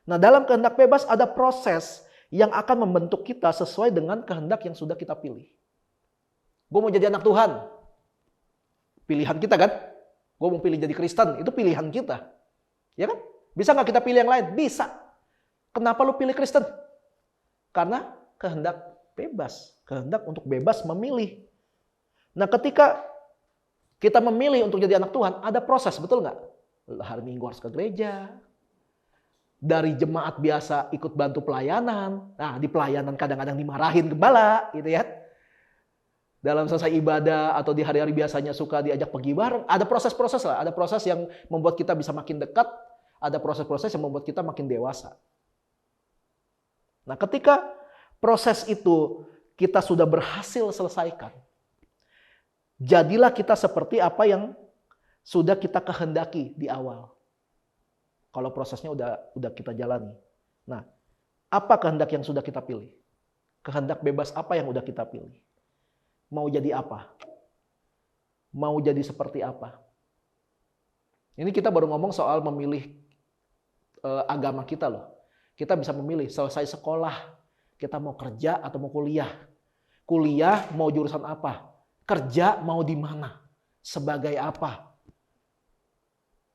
Nah, dalam kehendak bebas ada proses yang akan membentuk kita sesuai dengan kehendak yang sudah kita pilih. Gue mau jadi anak Tuhan. Pilihan kita kan? Gue mau pilih jadi Kristen, itu pilihan kita. Ya kan? Bisa nggak kita pilih yang lain? Bisa. Kenapa lu pilih Kristen? Karena kehendak bebas. Kehendak untuk bebas memilih. Nah ketika kita memilih untuk jadi anak Tuhan, ada proses, betul nggak? Hari Minggu harus ke gereja. Dari jemaat biasa ikut bantu pelayanan. Nah di pelayanan kadang-kadang dimarahin gembala gitu ya. Dalam selesai ibadah atau di hari-hari biasanya suka diajak pergi bareng. Ada proses-proses lah. Ada proses yang membuat kita bisa makin dekat. Ada proses-proses yang membuat kita makin dewasa. Nah ketika proses itu kita sudah berhasil selesaikan. Jadilah kita seperti apa yang sudah kita kehendaki di awal. Kalau prosesnya udah kita jalani. Nah, apa kehendak yang sudah kita pilih? Kehendak bebas apa yang udah kita pilih? Mau jadi apa? Mau jadi seperti apa? Ini kita baru ngomong soal memilih agama kita loh. Kita bisa memilih selesai sekolah, kita mau kerja atau mau kuliah. Kuliah mau jurusan apa? Kerja mau di mana? Sebagai apa?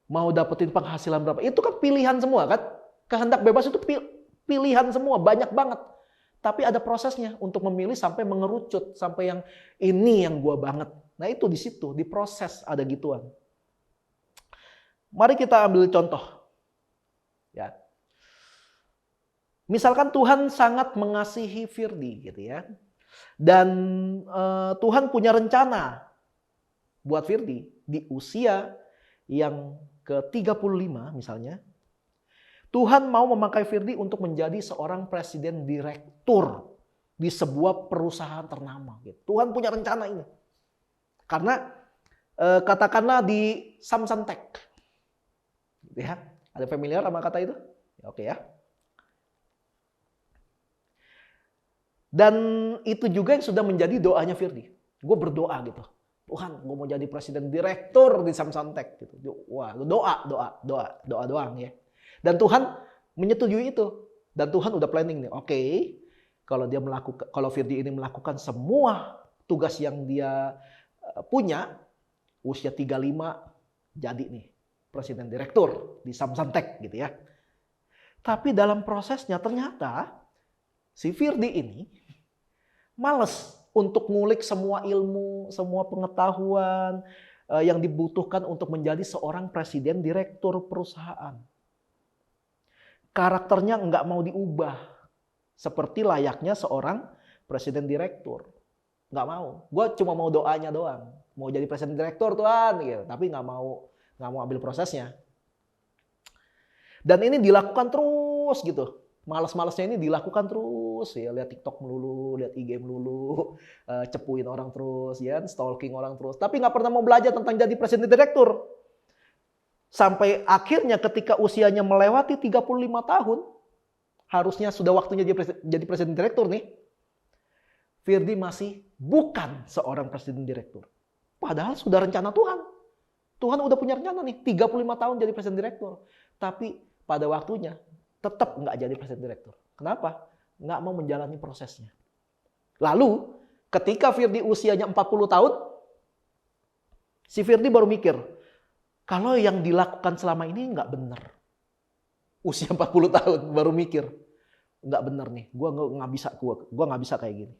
Mau dapetin penghasilan berapa? Itu kan pilihan semua kan? Kehendak bebas itu pilihan semua, banyak banget. Tapi ada prosesnya untuk memilih sampai mengerucut, sampai yang ini yang gua banget. Nah itu di situ, di proses ada gituan. Mari kita ambil contoh. Ya. Misalkan Tuhan sangat mengasihi Firdi gitu ya. Dan Tuhan punya rencana buat Firdi di usia yang ke-35 misalnya. Tuhan mau memakai Firdi untuk menjadi seorang presiden direktur di sebuah perusahaan ternama. Tuhan punya rencana ini. Karena katakanlah di Samsung Tech. Ya, ada familiar sama kata itu? Oke ya. Dan itu juga yang sudah menjadi doanya Firdi. Gue berdoa gitu. Tuhan, gue mau jadi presiden direktur di Samsung Tech gitu. Wah, doa doang ya. Dan Tuhan menyetujui itu. Dan Tuhan udah planning nih. Oke, kalau Firdi ini melakukan semua tugas yang dia punya, usia 35 jadi nih presiden direktur di Samsung Tech gitu ya. Tapi dalam prosesnya ternyata si Firdi ini males untuk ngulik semua ilmu, semua pengetahuan yang dibutuhkan untuk menjadi seorang presiden direktur perusahaan. Karakternya nggak mau diubah. Seperti layaknya seorang presiden direktur. Nggak mau. Gue cuma mau doanya doang. Mau jadi presiden direktur Tuhan. Gitu. Tapi nggak mau ambil prosesnya. Dan ini dilakukan terus gitu. Males-malesnya ini dilakukan terus. Ya, lihat TikTok melulu, lihat IG melulu. Cepuin orang terus. Ya, stalking orang terus. Tapi nggak pernah mau belajar tentang jadi presiden direktur. Sampai akhirnya ketika usianya melewati 35 tahun, harusnya sudah waktunya jadi presiden direktur nih. Firdi masih bukan seorang presiden direktur. Padahal sudah rencana Tuhan. Tuhan udah punya rencana nih, 35 tahun jadi presiden direktur. Tapi pada waktunya tetap nggak jadi presiden direktur. Kenapa? Nggak mau menjalani prosesnya. Lalu ketika Firdi usianya 40 tahun, si Firdi baru mikir, kalau yang dilakukan selama ini nggak benar. Usia 40 tahun baru mikir, nggak benar nih, gue nggak bisa kayak gini.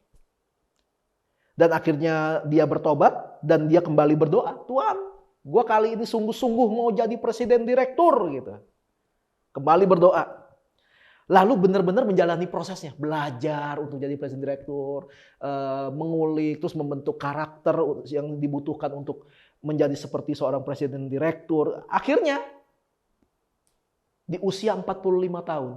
Dan akhirnya dia bertobat dan dia kembali berdoa, Tuhan, gue kali ini sungguh-sungguh mau jadi presiden direktur gitu. Kembali berdoa. Lalu benar-benar menjalani prosesnya, belajar untuk jadi presiden direktur, mengulik, terus membentuk karakter yang dibutuhkan untuk menjadi seperti seorang presiden direktur. Akhirnya di usia 45 tahun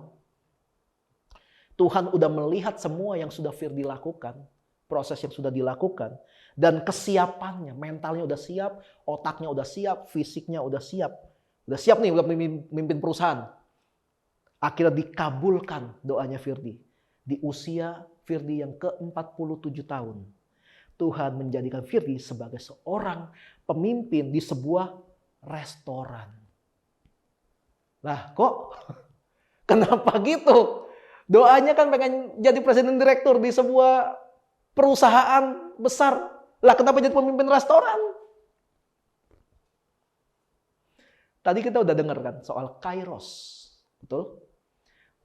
Tuhan udah melihat semua yang sudah Firdi lakukan, proses yang sudah dilakukan, dan kesiapannya, mentalnya udah siap, otaknya udah siap, fisiknya udah siap. Udah siap nih udah memimpin perusahaan. Akhirnya dikabulkan doanya Firdi. Di usia Firdi yang ke-47 tahun. Tuhan menjadikan Firdi sebagai seorang pemimpin di sebuah restoran. Lah kok kenapa gitu? Doanya kan pengen jadi presiden direktur di sebuah perusahaan besar. Lah kenapa jadi pemimpin restoran? Tadi kita udah dengar kan soal kairos. Betul?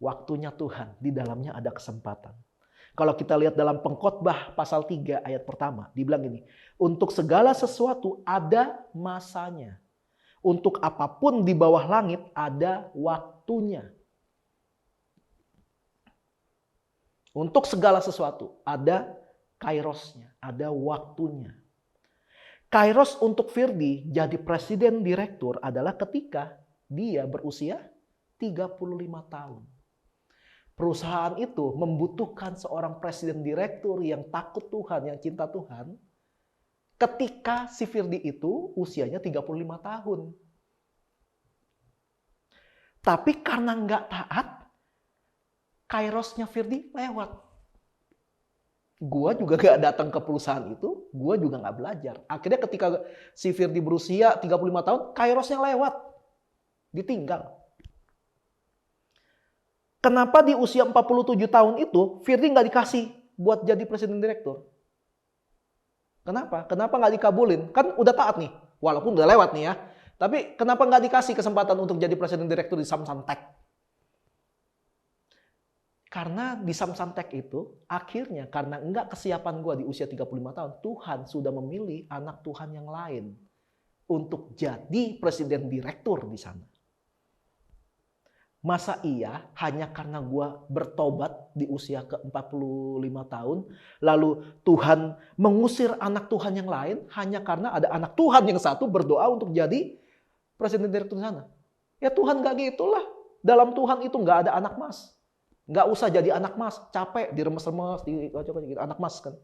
Waktunya Tuhan, di dalamnya ada kesempatan. Kalau kita lihat dalam Pengkhotbah pasal 3 ayat pertama, dibilang gini, untuk segala sesuatu ada masanya. Untuk apapun di bawah langit ada waktunya. Untuk segala sesuatu ada kairosnya, ada waktunya. Kairos untuk Firdi jadi presiden direktur adalah ketika dia berusia 35 tahun. Perusahaan itu membutuhkan seorang presiden direktur yang takut Tuhan, yang cinta Tuhan. Ketika si Firdi itu usianya 35 tahun. Tapi karena nggak taat, kairosnya Firdi lewat. Gua juga gak datang ke perusahaan itu, gua juga gak belajar. Akhirnya ketika si Firdi berusia 35 tahun, kairosnya lewat. Ditinggal. Kenapa di usia 47 tahun itu, Firdi gak dikasih buat jadi presiden direktur? Kenapa? Kenapa gak dikabulin? Kan udah taat nih, walaupun udah lewat nih ya. Tapi kenapa gak dikasih kesempatan untuk jadi presiden direktur di Samsung Tech? Karena di Samsung Tech itu, akhirnya karena enggak kesiapan gue di usia 35 tahun, Tuhan sudah memilih anak Tuhan yang lain untuk jadi presiden direktur di sana. Masa iya hanya karena gue bertobat di usia ke-45 tahun, lalu Tuhan mengusir anak Tuhan yang lain hanya karena ada anak Tuhan yang satu berdoa untuk jadi presiden direktur di sana? Ya Tuhan gak gitulah. Dalam Tuhan itu gak ada anak mas. Nggak usah jadi anak mas, capek, diremes-remes, gitu. Anak mas kan.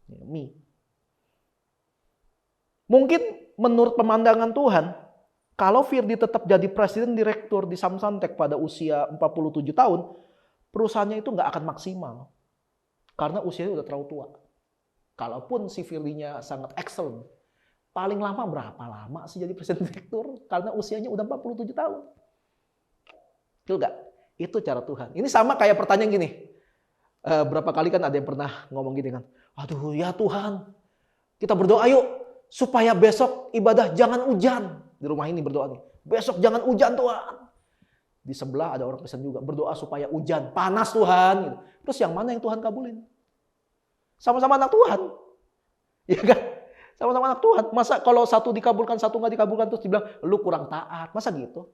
Mi. Mungkin menurut pemandangan Tuhan, kalau Firdi tetap jadi presiden direktur di Samsung Tech pada usia 47 tahun, perusahaannya itu nggak akan maksimal. Karena usianya udah terlalu tua. Kalaupun si Firdinya sangat excellent, paling lama berapa lama sih jadi presiden direktur? Karena usianya udah 47 tahun. Betul nggak? Itu cara Tuhan. Ini sama kayak pertanyaan gini. Berapa kali kan ada yang pernah ngomong gini kan. Aduh ya Tuhan, kita berdoa yuk supaya besok ibadah jangan hujan. Di rumah ini berdoa nih. Besok jangan hujan Tuhan. Di sebelah ada orang Kristen juga berdoa supaya hujan. Panas Tuhan. Terus yang mana yang Tuhan kabulin? Sama-sama anak Tuhan. Ya kan? Sama-sama anak Tuhan. Masa kalau satu dikabulkan, satu nggak dikabulkan terus dibilang lu kurang taat. Masa gitu?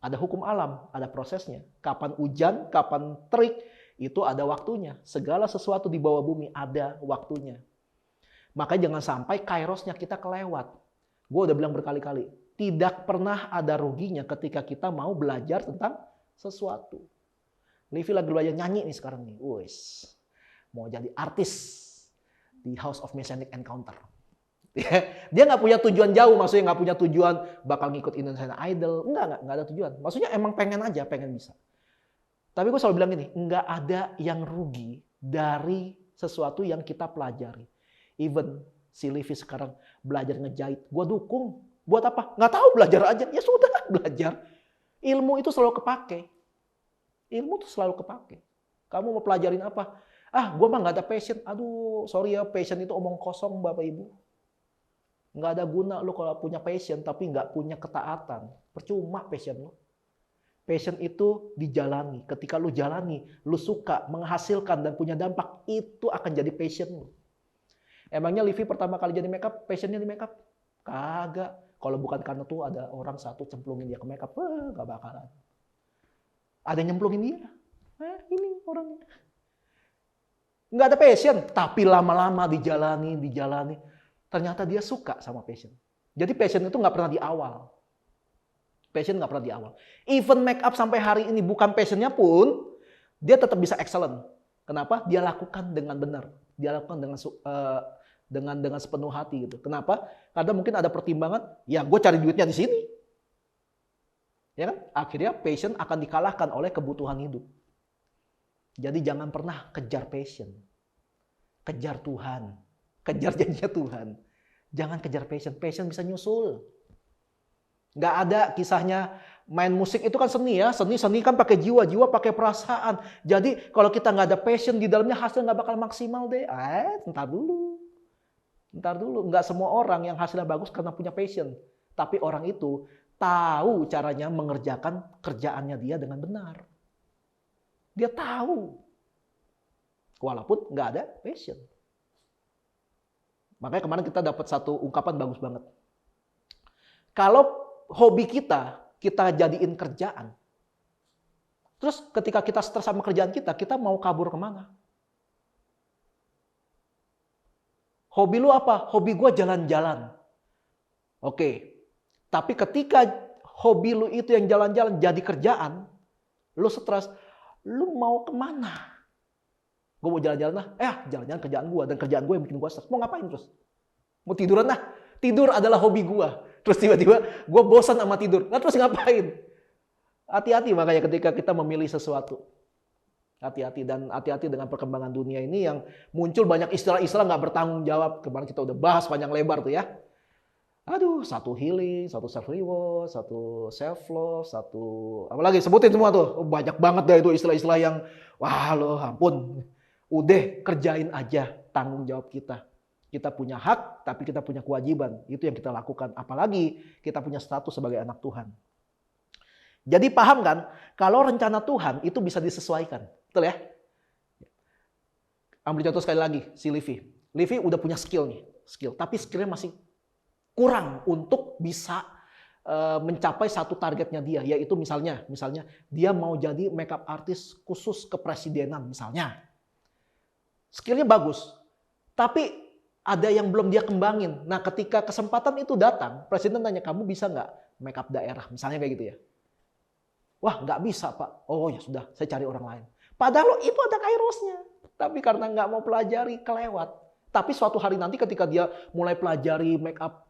Ada hukum alam, ada prosesnya. Kapan hujan, kapan terik, itu ada waktunya. Segala sesuatu di bawah bumi ada waktunya. Makanya jangan sampai kairosnya kita kelewat. Gue udah bilang berkali-kali, tidak pernah ada ruginya ketika kita mau belajar tentang sesuatu. Livi lagi belajar nyanyi nih sekarang nih. Wes, mau jadi artis di House of Messianic Encounter. Dia nggak punya tujuan jauh, maksudnya nggak punya tujuan bakal ngikut Indonesian Idol, nggak ada tujuan. Maksudnya emang pengen aja, pengen bisa. Tapi gue selalu bilang gini, nggak ada yang rugi dari sesuatu yang kita pelajari. Even si Livi sekarang belajar ngejahit, gue dukung. Buat apa? Nggak tahu, belajar aja. Ya sudah, belajar. Ilmu itu selalu kepake. Ilmu itu selalu kepake. Kamu mau pelajarin apa? Gue mah nggak ada passion. Aduh, sorry ya, passion itu omong kosong Bapak Ibu. Nggak ada guna lo kalau punya passion tapi nggak punya ketaatan. Percuma passion lo. Passion itu dijalani. Ketika lo jalani, lo suka, menghasilkan dan punya dampak, itu akan jadi passion lo. Emangnya Livi pertama kali jadi makeup, passionnya di makeup? Kagak. Kalau bukan karena tuh ada orang satu cemplungin dia ke makeup, nggak bakalan. Ada yang nyemplungin dia. Ini orangnya. Nggak ada passion, tapi lama-lama dijalani. Ternyata dia suka sama passion. Jadi passion itu nggak pernah di awal. Passion nggak pernah di awal. Even make up sampai hari ini bukan passionnya pun, dia tetap bisa excellent. Kenapa? Dia lakukan dengan benar. Dia lakukan dengan sepenuh hati gitu. Kenapa? Karena mungkin ada pertimbangan, ya gue cari duitnya di sini. Ya kan? Akhirnya passion akan dikalahkan oleh kebutuhan hidup. Jadi jangan pernah kejar passion. Kejar Tuhan. Kejar janjinya Tuhan. Jangan kejar passion. Passion bisa nyusul. Nggak ada kisahnya main musik itu kan seni ya. Seni kan pakai jiwa pakai perasaan. Jadi kalau kita nggak ada passion di dalamnya, hasil nggak bakal maksimal deh. Ntar dulu. Ntar dulu, nggak semua orang yang hasilnya bagus karena punya passion. Tapi orang itu tahu caranya mengerjakan kerjaannya dia dengan benar. Dia tahu. Walaupun nggak ada passion. Makanya kemarin kita dapat satu ungkapan bagus banget. Kalau hobi kita jadiin kerjaan. Terus ketika kita stres sama kerjaan kita mau kabur kemana? Hobi lu apa? Hobi gue jalan-jalan. Oke. Tapi ketika hobi lu itu yang jalan-jalan jadi kerjaan, lu stres, lu mau kemana? Gue mau jalan-jalan lah. Jalan-jalan kerjaan gue. Dan kerjaan gue yang bikin gue stres. Mau ngapain terus? Mau tiduran lah. Tidur adalah hobi gue. Terus tiba-tiba gue bosan sama tidur. Nah terus ngapain? Hati-hati makanya ketika kita memilih sesuatu. Hati-hati dan hati-hati dengan perkembangan dunia ini yang muncul banyak istilah-istilah nggak bertanggung jawab. Kemarin kita udah bahas panjang lebar tuh ya. Aduh, satu healing, satu self reward, satu self love, satu apalagi sebutin semua tuh. Banyak banget deh itu istilah-istilah yang wah loh ampun. Udah kerjain aja tanggung jawab kita. Kita punya hak, tapi kita punya kewajiban. Itu yang kita lakukan. Apalagi kita punya status sebagai anak Tuhan. Jadi paham kan? Kalau rencana Tuhan itu bisa disesuaikan. Betul ya? Ambil contoh sekali lagi, si Livi. Livi udah punya skill nih. Tapi skillnya masih kurang untuk bisa mencapai satu targetnya dia. Yaitu misalnya dia mau jadi makeup artist khusus kepresidenan misalnya. Skillnya bagus. Tapi ada yang belum dia kembangin. Nah ketika kesempatan itu datang, presiden tanya, kamu bisa nggak makeup daerah? Misalnya kayak gitu ya. Wah nggak bisa Pak. Oh ya sudah, saya cari orang lain. Padahal itu ada kairosnya. Tapi karena nggak mau pelajari, kelewat. Tapi suatu hari nanti ketika dia mulai pelajari makeup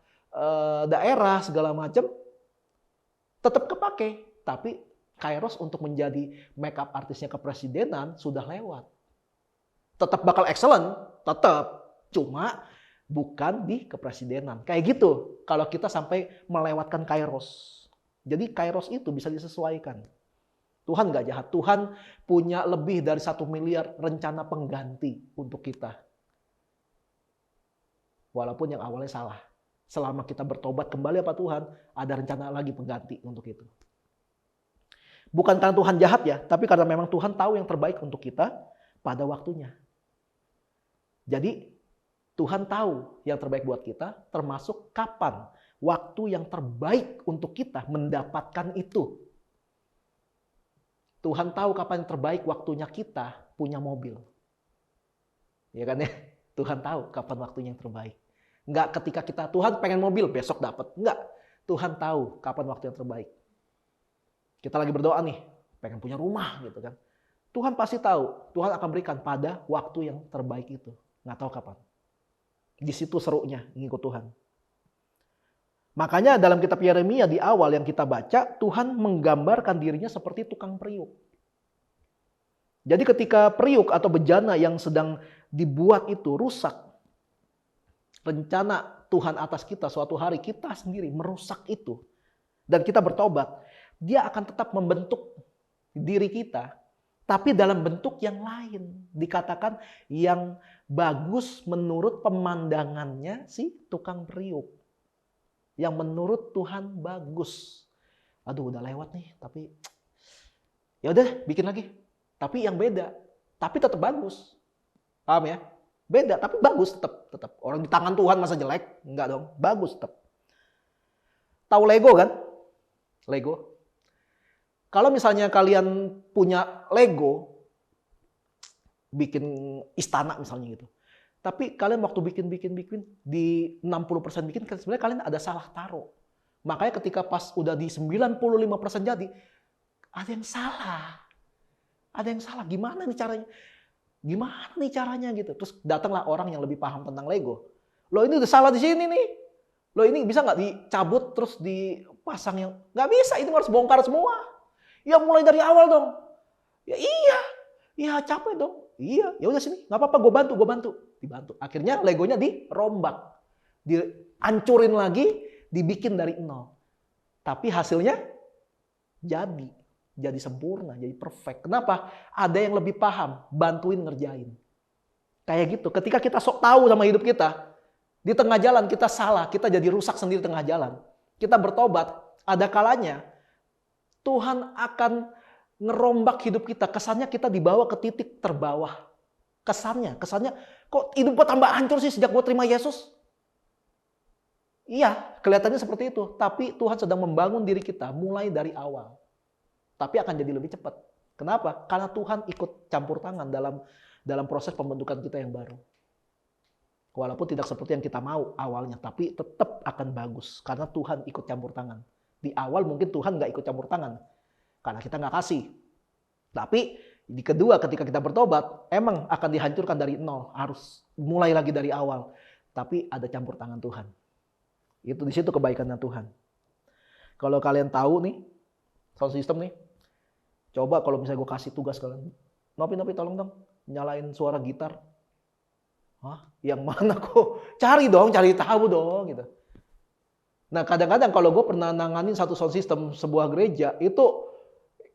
daerah segala macam, tetap kepake. Tapi kairos untuk menjadi makeup artisnya kepresidenan sudah lewat. Tetap bakal excellent, tetap. Cuma bukan di kepresidenan. Kayak gitu kalau kita sampai melewatkan kairos. Jadi kairos itu bisa disesuaikan. Tuhan gak jahat. Tuhan punya lebih dari 1 miliar rencana pengganti untuk kita. Walaupun yang awalnya salah. Selama kita bertobat kembali apa Tuhan, ada rencana lagi pengganti untuk itu. Bukan karena Tuhan jahat ya, tapi karena memang Tuhan tahu yang terbaik untuk kita pada waktunya. Jadi Tuhan tahu yang terbaik buat kita, termasuk kapan waktu yang terbaik untuk kita mendapatkan itu. Tuhan tahu kapan yang terbaik waktunya kita punya mobil. Ya kan ya? Tuhan tahu kapan waktunya yang terbaik. Enggak ketika kita, Tuhan pengen mobil, besok dapat. Enggak. Tuhan tahu kapan waktu yang terbaik. Kita lagi berdoa nih, pengen punya rumah gitu kan. Tuhan pasti tahu, Tuhan akan berikan pada waktu yang terbaik itu. Nggak tahu kapan. Di situ serunya ngikut Tuhan. Makanya dalam kitab Yeremia di awal yang kita baca, Tuhan menggambarkan dirinya seperti tukang periuk. Jadi ketika periuk atau bejana yang sedang dibuat itu rusak, rencana Tuhan atas kita suatu hari kita sendiri merusak itu. Dan kita bertobat, dia akan tetap membentuk diri kita. Tapi dalam bentuk yang lain. Dikatakan yang bagus menurut pemandangannya si tukang periuk. Yang menurut Tuhan bagus. Aduh udah lewat nih, tapi ya udah bikin lagi. Tapi yang beda, tapi tetap bagus. Paham ya? Beda tapi bagus tetap. Orang di tangan Tuhan masa jelek? Enggak dong, bagus tetap. Tahu Lego kan? Lego. Kalau misalnya kalian punya Lego, bikin istana misalnya gitu. Tapi kalian waktu bikin di 60% bikin sebenarnya kalian ada salah taruh. Makanya ketika pas udah di 95% jadi, ada yang salah. Ada yang salah. Gimana nih caranya? Gimana nih caranya gitu. Terus datanglah orang yang lebih paham tentang Lego. Loh ini udah salah di sini nih. Loh ini bisa nggak dicabut terus dipasang yang nggak bisa. Itu harus bongkar semua. Ya mulai dari awal dong. Ya iya. Ya capek dong. Iya, ya udah sini, nggak apa-apa, gue bantu, dibantu. Akhirnya Legonya dirombak, dihancurin lagi, dibikin dari nol. Tapi hasilnya jadi sempurna, jadi perfect. Kenapa? Ada yang lebih paham, bantuin ngerjain. Kayak gitu. Ketika kita sok tahu sama hidup kita, Di tengah jalan kita salah, kita jadi rusak sendiri di tengah jalan. Kita bertobat, ada kalanya Tuhan akan ngerombak hidup kita. Kesannya kita dibawa ke titik terbawah. Kesannya kok hidup gue tambah hancur sih sejak gue terima Yesus? Iya, kelihatannya seperti itu. Tapi Tuhan sedang membangun diri kita mulai dari awal. Tapi akan jadi lebih cepat. Kenapa? Karena Tuhan ikut campur tangan dalam proses pembentukan kita yang baru. Walaupun tidak seperti yang kita mau awalnya, tapi tetap akan bagus. Karena Tuhan ikut campur tangan. Di awal mungkin Tuhan nggak ikut campur tangan. Karena kita nggak kasih. Tapi di kedua ketika kita bertobat, emang akan dihancurkan dari nol. Harus mulai lagi dari awal. Tapi ada campur tangan Tuhan. Itu di situ kebaikannya Tuhan. Kalau kalian tahu nih, sound system nih, coba kalau misalnya gue kasih tugas kalian, Nopi tolong dong, nyalain suara gitar. Hah? Yang mana kok? Cari tahu dong gitu. Nah kadang-kadang kalau gue pernah nanganin satu sound system sebuah gereja, itu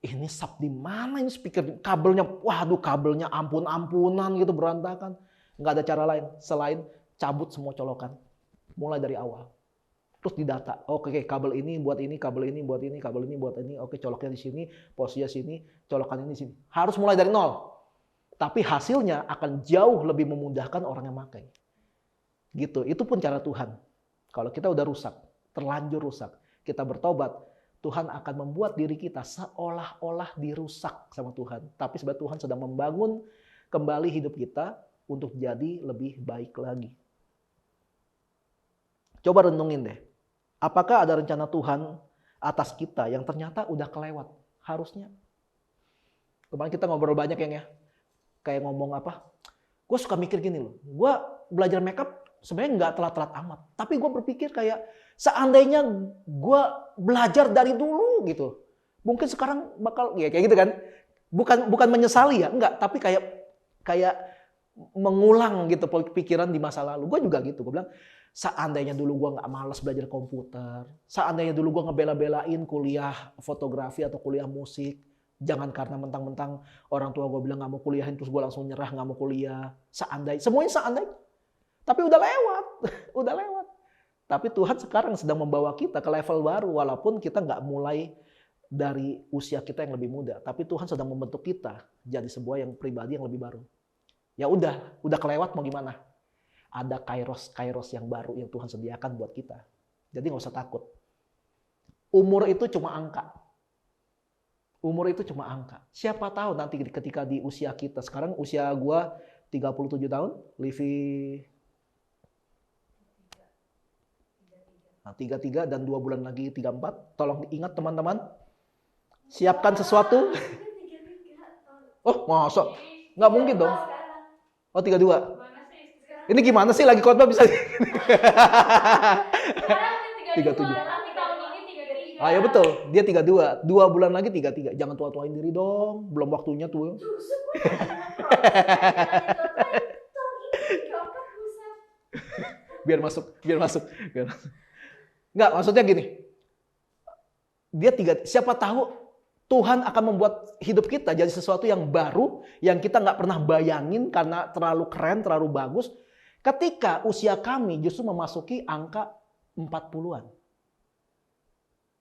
ini sub di mana ini speaker, kabelnya, waduh kabelnya ampun-ampunan gitu berantakan. Nggak ada cara lain selain cabut semua colokan. Mulai dari awal. Terus didata, oke, kabel ini buat ini, kabel ini buat ini, kabel ini buat ini, oke coloknya di sini, posisinya sini, colokan ini di sini. Harus mulai dari nol. Tapi hasilnya akan jauh lebih memudahkan orang yang pakai. Gitu, itu pun cara Tuhan. Kalau kita udah rusak, terlanjur rusak, kita bertobat, Tuhan akan membuat diri kita seolah-olah dirusak sama Tuhan. Tapi sebenarnya Tuhan sedang membangun kembali hidup kita untuk jadi lebih baik lagi. Coba renungin deh. Apakah ada rencana Tuhan atas kita yang ternyata udah kelewat? Harusnya. Kemarin kita ngobrol banyak ya. Kayak ngomong apa? Gue suka mikir gini loh. Gue belajar makeup sebenarnya nggak telat-telat amat. Tapi gue berpikir kayak seandainya gue belajar dari dulu gitu. Mungkin sekarang bakal ya kayak gitu kan. Bukan menyesali ya, enggak. Tapi kayak mengulang gitu pikiran di masa lalu. Gue juga gitu. Gue bilang, seandainya dulu gue nggak malas belajar komputer, seandainya dulu gue ngebela-belain kuliah fotografi atau kuliah musik, jangan karena mentang-mentang orang tua gue bilang nggak mau kuliahin terus gue langsung nyerah nggak mau kuliah. Semuanya seandainya. Tapi udah lewat, udah lewat. Tapi Tuhan sekarang sedang membawa kita ke level baru, walaupun kita nggak mulai dari usia kita yang lebih muda, tapi Tuhan sedang membentuk kita jadi sebuah yang pribadi yang lebih baru. Ya udah kelewat mau gimana? Ada kairos yang baru yang Tuhan sediakan buat kita. Jadi nggak usah takut. Umur itu cuma angka. Umur itu cuma angka. Siapa tahu nanti ketika di usia kita. Sekarang usia gue 37 tahun. Livi 33 dan 2 bulan lagi 34. Tolong ingat teman-teman. Siapkan sesuatu. Oh masa? Nggak mungkin dong. Oh 32. Ini gimana sih lagi khotbah bisa 37. Ah ya betul, dia 32. 2 bulan lagi 33. Jangan tua-tuain diri dong, belum waktunya tuh. Biar masuk. Enggak, maksudnya gini. Siapa tahu Tuhan akan membuat hidup kita jadi sesuatu yang baru, yang kita nggak pernah bayangin karena terlalu keren, terlalu bagus. Ketika usia kami justru memasuki angka 40-an.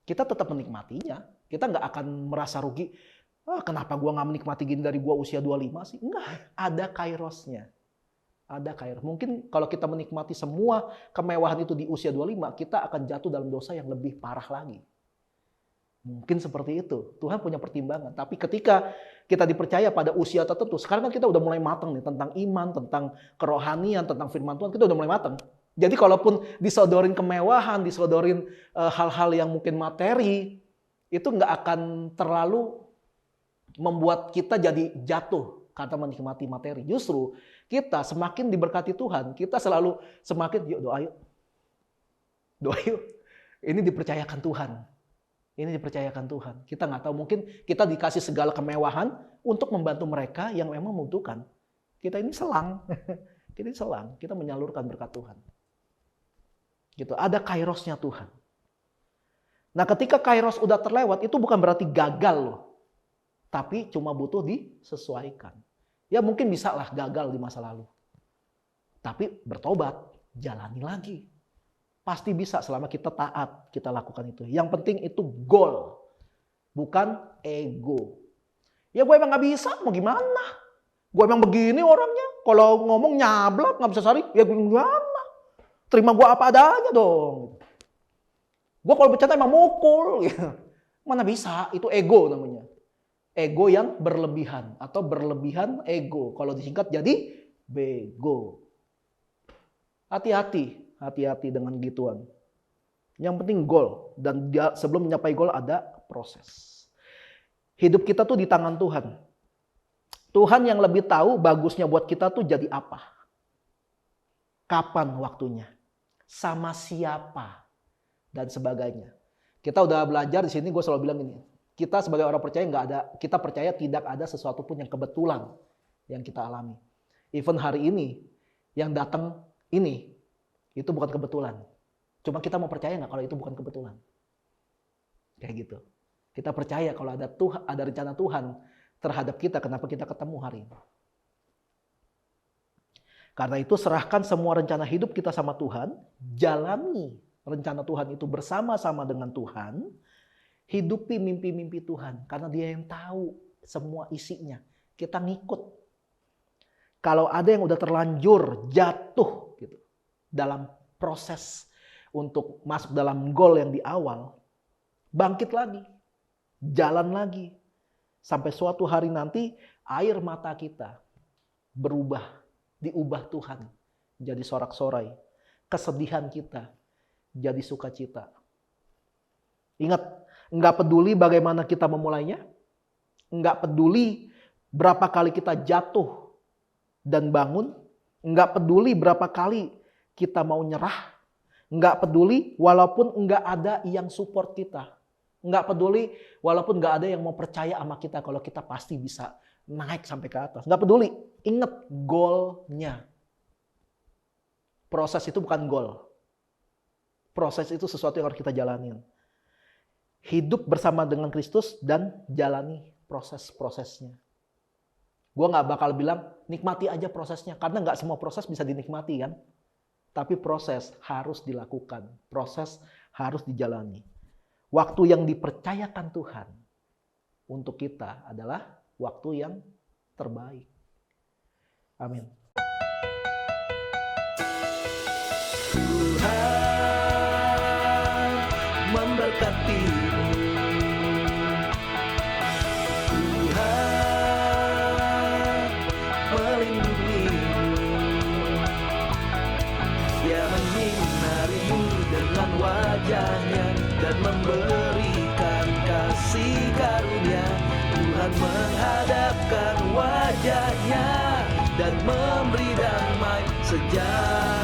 Kita tetap menikmatinya. Kita nggak akan merasa rugi. Kenapa gua nggak menikmati gini dari gua usia 25 sih? Enggak, ada kairosnya. Ada kairos. Mungkin kalau kita menikmati semua kemewahan itu di usia 25, kita akan jatuh dalam dosa yang lebih parah lagi. Mungkin seperti itu. Tuhan punya pertimbangan. Tapi ketika kita dipercaya pada usia tertentu, sekarang kan kita udah mulai matang nih tentang iman, tentang kerohanian, tentang firman Tuhan, kita udah mulai matang. Jadi kalaupun disodorin kemewahan, disodorin hal-hal yang mungkin materi, itu nggak akan terlalu membuat kita jadi jatuh karena menikmati materi. Justru kita semakin diberkati Tuhan, kita selalu semakin yuk doa yuk. Doa yuk. Ini dipercayakan Tuhan. Ini dipercayakan Tuhan. Kita nggak tahu, mungkin kita dikasih segala kemewahan untuk membantu mereka yang memang membutuhkan. Kita ini selang. Kita menyalurkan berkat Tuhan. Gitu. Ada kairosnya Tuhan. Nah ketika kairos udah terlewat, itu bukan berarti gagal loh. Tapi cuma butuh disesuaikan. Ya mungkin bisa lah gagal di masa lalu. Tapi bertobat. jalani lagi. Pasti bisa selama kita taat, kita lakukan itu. Yang penting itu goal, bukan ego. Ya gue emang gak bisa, mau gimana? Gue emang begini orangnya. Kalau ngomong nyablak, gak bisa sorry, ya gimana? Terima gue apa adanya dong. Gue kalau bercanda emang mukul. Gitu. Mana bisa, itu ego namanya. Ego yang berlebihan atau berlebihan ego. Kalau disingkat jadi bego. Hati-hati dengan gituan. Yang penting goal. Dan sebelum mencapai goal ada proses. Hidup kita tuh di tangan Tuhan. Tuhan yang lebih tahu bagusnya buat kita tuh jadi apa. Kapan waktunya. Sama siapa. Dan sebagainya. Kita udah belajar di sini, gue selalu bilang ini. Kita sebagai orang percaya kita percaya tidak ada sesuatu pun yang kebetulan yang kita alami. Even hari ini yang datang ini itu bukan kebetulan. Cuma kita mau percaya nggak kalau itu bukan kebetulan? Kayak gitu. Kita percaya kalau ada rencana Tuhan terhadap kita, kenapa kita ketemu hari ini. Karena itu serahkan semua rencana hidup kita sama Tuhan, jalani rencana Tuhan itu bersama-sama dengan Tuhan, hidupi mimpi-mimpi Tuhan. Karena Dia yang tahu semua isinya. Kita ngikut. Kalau ada yang udah terlanjur jatuh gitu, dalam proses untuk masuk dalam goal yang di awal, bangkit lagi. Jalan lagi. Sampai suatu hari nanti air mata kita berubah. Diubah Tuhan. Jadi sorak-sorai. Kesedihan kita jadi sukacita. Ingat, nggak peduli bagaimana kita memulainya. Nggak peduli berapa kali kita jatuh dan bangun. Nggak peduli berapa kali kita mau nyerah. Nggak peduli walaupun nggak ada yang support kita. Nggak peduli walaupun nggak ada yang mau percaya sama kita kalau kita pasti bisa naik sampai ke atas. Nggak peduli. Ingat goalnya. Proses itu bukan goal. Proses itu sesuatu yang harus kita jalanin. Hidup bersama dengan Kristus dan jalani proses-prosesnya. Gue gak bakal bilang nikmati aja prosesnya. Karena gak semua proses bisa dinikmati kan. Tapi proses harus dilakukan. Proses harus dijalani. Waktu yang dipercayakan Tuhan untuk kita adalah waktu yang terbaik. Amin. Tuhan memberkatimu. Tuhan melindungimu. Dia menyinarimu dengan wajahnya dan memberikan kasih karunia. Tuhan menghadapkan wajahnya dan memberi damai sejahtera.